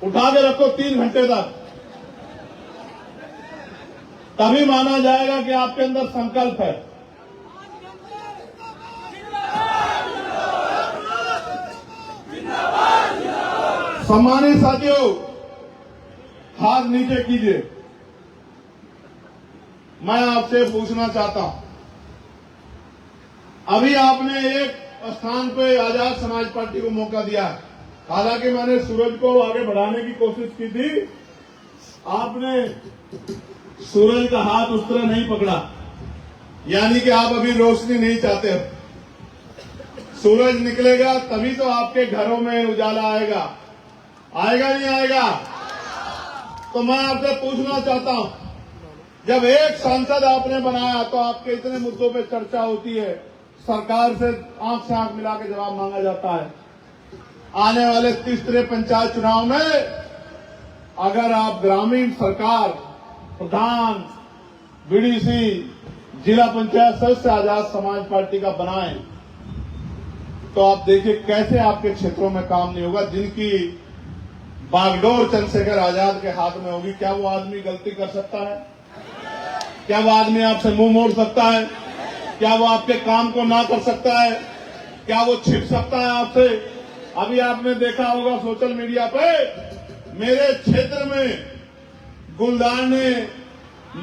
S1: उठा के रखो 3 घंटे तक, तभी माना जाएगा कि आपके अंदर संकल्प है। सम्मानित साथियों, हाथ नीचे कीजिए। मैं आपसे पूछना चाहता हूं, अभी आपने एक स्थान पे आजाद समाज पार्टी को मौका दिया है। हालांकि मैंने सूरज को आगे बढ़ाने की कोशिश की थी, आपने सूरज का हाथ उस तरह नहीं पकड़ा, यानी कि आप अभी रोशनी नहीं चाहते हो। सूरज निकलेगा तभी तो आपके घरों में उजाला आएगा, आएगा नहीं आएगा? तो मैं आपसे पूछना चाहता हूं, जब एक सांसद आपने बनाया तो आपके इतने मुद्दों पे चर्चा होती है, सरकार से आंख से आंख मिला के जवाब मांगा जाता है। आने वाले तीसरे पंचायत चुनाव में अगर आप ग्रामीण सरकार, प्रधान, बीडीसी, जिला पंचायत सदस्य आजाद समाज पार्टी का बनाएं तो आप देखिए कैसे आपके क्षेत्रों में काम नहीं होगा। जिनकी बागडोर चंद्रशेखर आजाद के हाथ में होगी, क्या वो आदमी गलती कर सकता है? क्या वो आदमी आपसे मुंह मोड़ सकता है? क्या वो आपके काम को ना कर सकता है? क्या वो छिप सकता है आपसे? अभी आपने देखा होगा सोशल मीडिया पे, मेरे क्षेत्र में गुलदार ने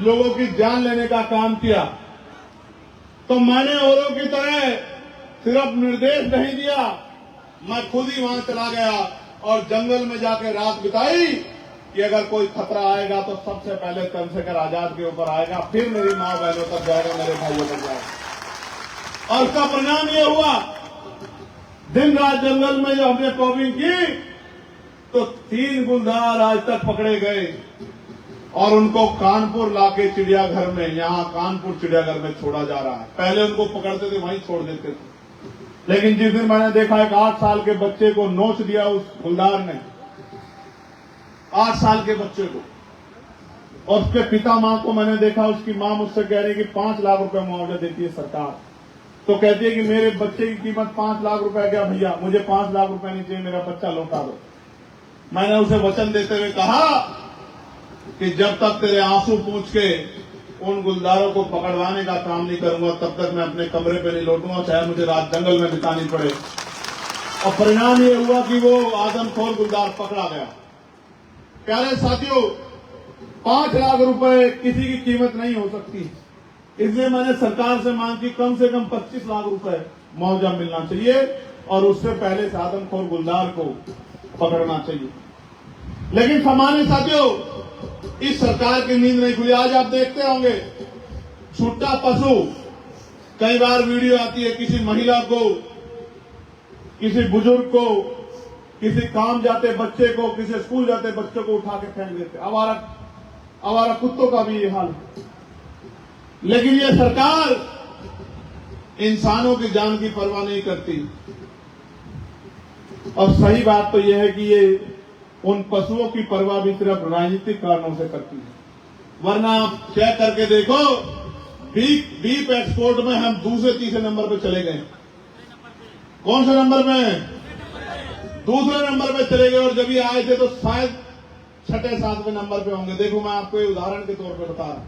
S1: लोगों की जान लेने का काम किया, तो मैंने औरों की तरह सिर्फ निर्देश नहीं दिया, मैं खुद ही वहां चला गया और जंगल में जाकर रात बिताई कि अगर कोई खतरा आएगा तो सबसे पहले चंद्रशेखर आजाद के ऊपर आएगा, फिर मेरी मां बहनों तक जाएगा, मेरे भाइयों तक जाएगा। और उसका परिणाम ये हुआ, दिन रात जंगल में जो हमने कॉपिंग की तो 3 गुलदार आज तक पकड़े गए और उनको कानपुर लाके चिड़ियाघर में, यहां कानपुर चिड़ियाघर में छोड़ा जा रहा है। पहले उनको पकड़ते थे वहीं छोड़ देते थे, लेकिन जिस दिन मैंने देखा एक 8 साल के बच्चे को नोच दिया उस गुलदार ने, 8 साल के बच्चे को, और उसके पिता मां को मैंने देखा, उसकी मां मुझसे कह रही कि 5 लाख रुपए मुआवजा देती है सरकार। तो कहती है कि मेरे बच्चे की कीमत 5 लाख रुपए, क्या भैया मुझे 5 लाख रुपए नहीं चाहिए, मेरा बच्चा लौटा दो। मैंने उसे वचन देते हुए कहा कि जब तक तेरे आंसू पूछ के उन गुलदारों को पकड़वाने का काम नहीं करूंगा तब तक मैं अपने कमरे पे नहीं लौटूंगा, चाहे मुझे रात जंगल में बितानी पड़े। और परिणाम ये हुआ कि वो आदमखोर गुलदार पकड़ा गया। प्यारे साथियों, 5 लाख रुपए किसी की कीमत नहीं हो सकती, इसलिए मैंने सरकार से मांग की कम से कम 25 लाख रुपए मुआवजा मिलना चाहिए और उससे पहले से आदमखोर गुलदार को पकड़ना चाहिए। लेकिन सामान्य साथियों, इस सरकार की नींद नहीं खुली। आज आप देखते होंगे छूटा पशु, कई बार वीडियो आती है, किसी महिला को, किसी बुजुर्ग को, किसी काम जाते बच्चे को, किसी स्कूल जाते बच्चे को उठा के फेंक देते। आवारा कुत्तों का भी ये हाल है। लेकिन ये सरकार इंसानों की जान की परवाह नहीं करती। और सही बात तो यह है कि ये उन पशुओं की परवाह भी सिर्फ राजनीतिक कारणों से करती है। वरना आप चेक करके देखो, बीफ एक्सपोर्ट में हम दूसरे तीसरे नंबर पे चले गए। कौन से नंबर में? दूसरे नंबर पे चले गए। और जब ये आए थे तो शायद छठे सातवें नंबर पे होंगे। देखो मैं आपको ये उदाहरण के तौर पे बता रहा हूं।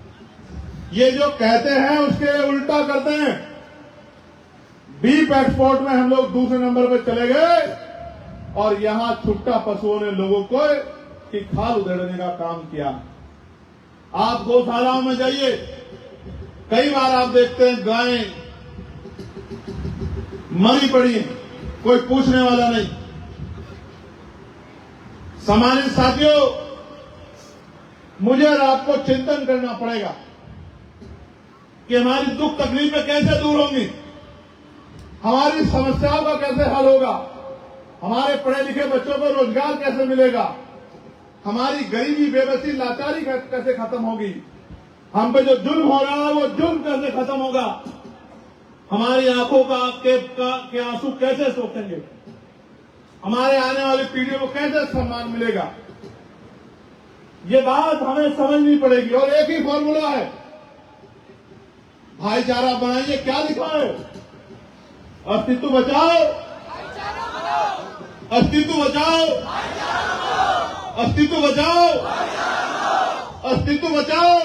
S1: ये जो कहते हैं उसके उल्टा करते हैं। बीफ एक्सपोर्ट में हम लोग दूसरे नंबर पे चले गए और यहां छुट्टा पशुओं ने लोगों को की खाल उधेड़ने का काम किया। आप गौशालाओं में जाइए, कई बार आप देखते हैं गायें मरी पड़ी हैं, कोई पूछने वाला नहीं। सम्मानित साथियों, मुझे और आपको चिंतन करना पड़ेगा कि हमारी दुख तकलीफें कैसे दूर होंगी, हमारी समस्याओं का कैसे हल होगा, हमारे पढ़े लिखे बच्चों को रोजगार कैसे मिलेगा, हमारी गरीबी बेबसी लाचारी कैसे खत्म होगी, हम पे जो जुल्म हो रहा है वो जुल्म कैसे खत्म होगा, हमारी आंखों के आंसू कैसे सोखेंगे, हमारे आने वाली पीढ़ियों को कैसे सम्मान मिलेगा। ये बात हमें समझनी पड़ेगी। और एक ही फॉर्मूला है, भाईचारा बनाइए। क्या लिखा है? अस्तित्व बचाओ, अस्तित्व बचाओ, अस्तित्व बचाओ, अस्तित्व बचाओ।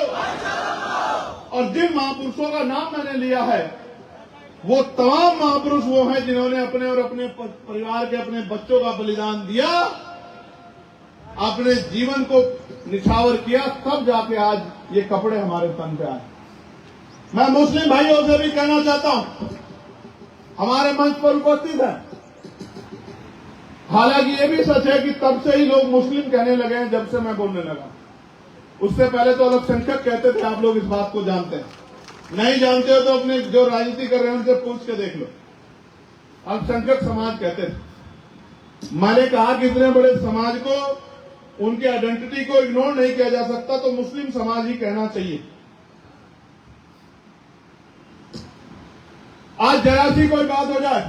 S1: और जिन महापुरुषों का नाम मैंने लिया है वो तमाम महापुरुष वो हैं जिन्होंने अपने और अपने परिवार के अपने बच्चों का बलिदान दिया, अपने जीवन को निछावर किया, तब जाके आज ये कपड़े हमारे तन पे आए। मैं मुस्लिम भाइयों से भी कहना चाहता हूं, हमारे मंच पर उपस्थित है, हालांकि ये भी सच है कि तब से ही लोग मुस्लिम कहने लगे हैं जब से मैं बोलने लगा। उससे पहले तो अल्पसंख्यक कहते थे, आप लोग इस बात को जानते हैं। नहीं जानते हो तो अपने जो राजनीति कर रहे हैं उनसे पूछ के देख लो। अल्पसंख्यक समाज कहते थे। मैंने कहा कि इतने बड़े समाज को, उनके आइडेंटिटी को इग्नोर नहीं किया जा सकता, तो मुस्लिम समाज ही कहना चाहिए। आज जरा सी कोई बात हो जाए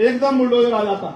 S1: एकदम बुलडोजर आ जाता।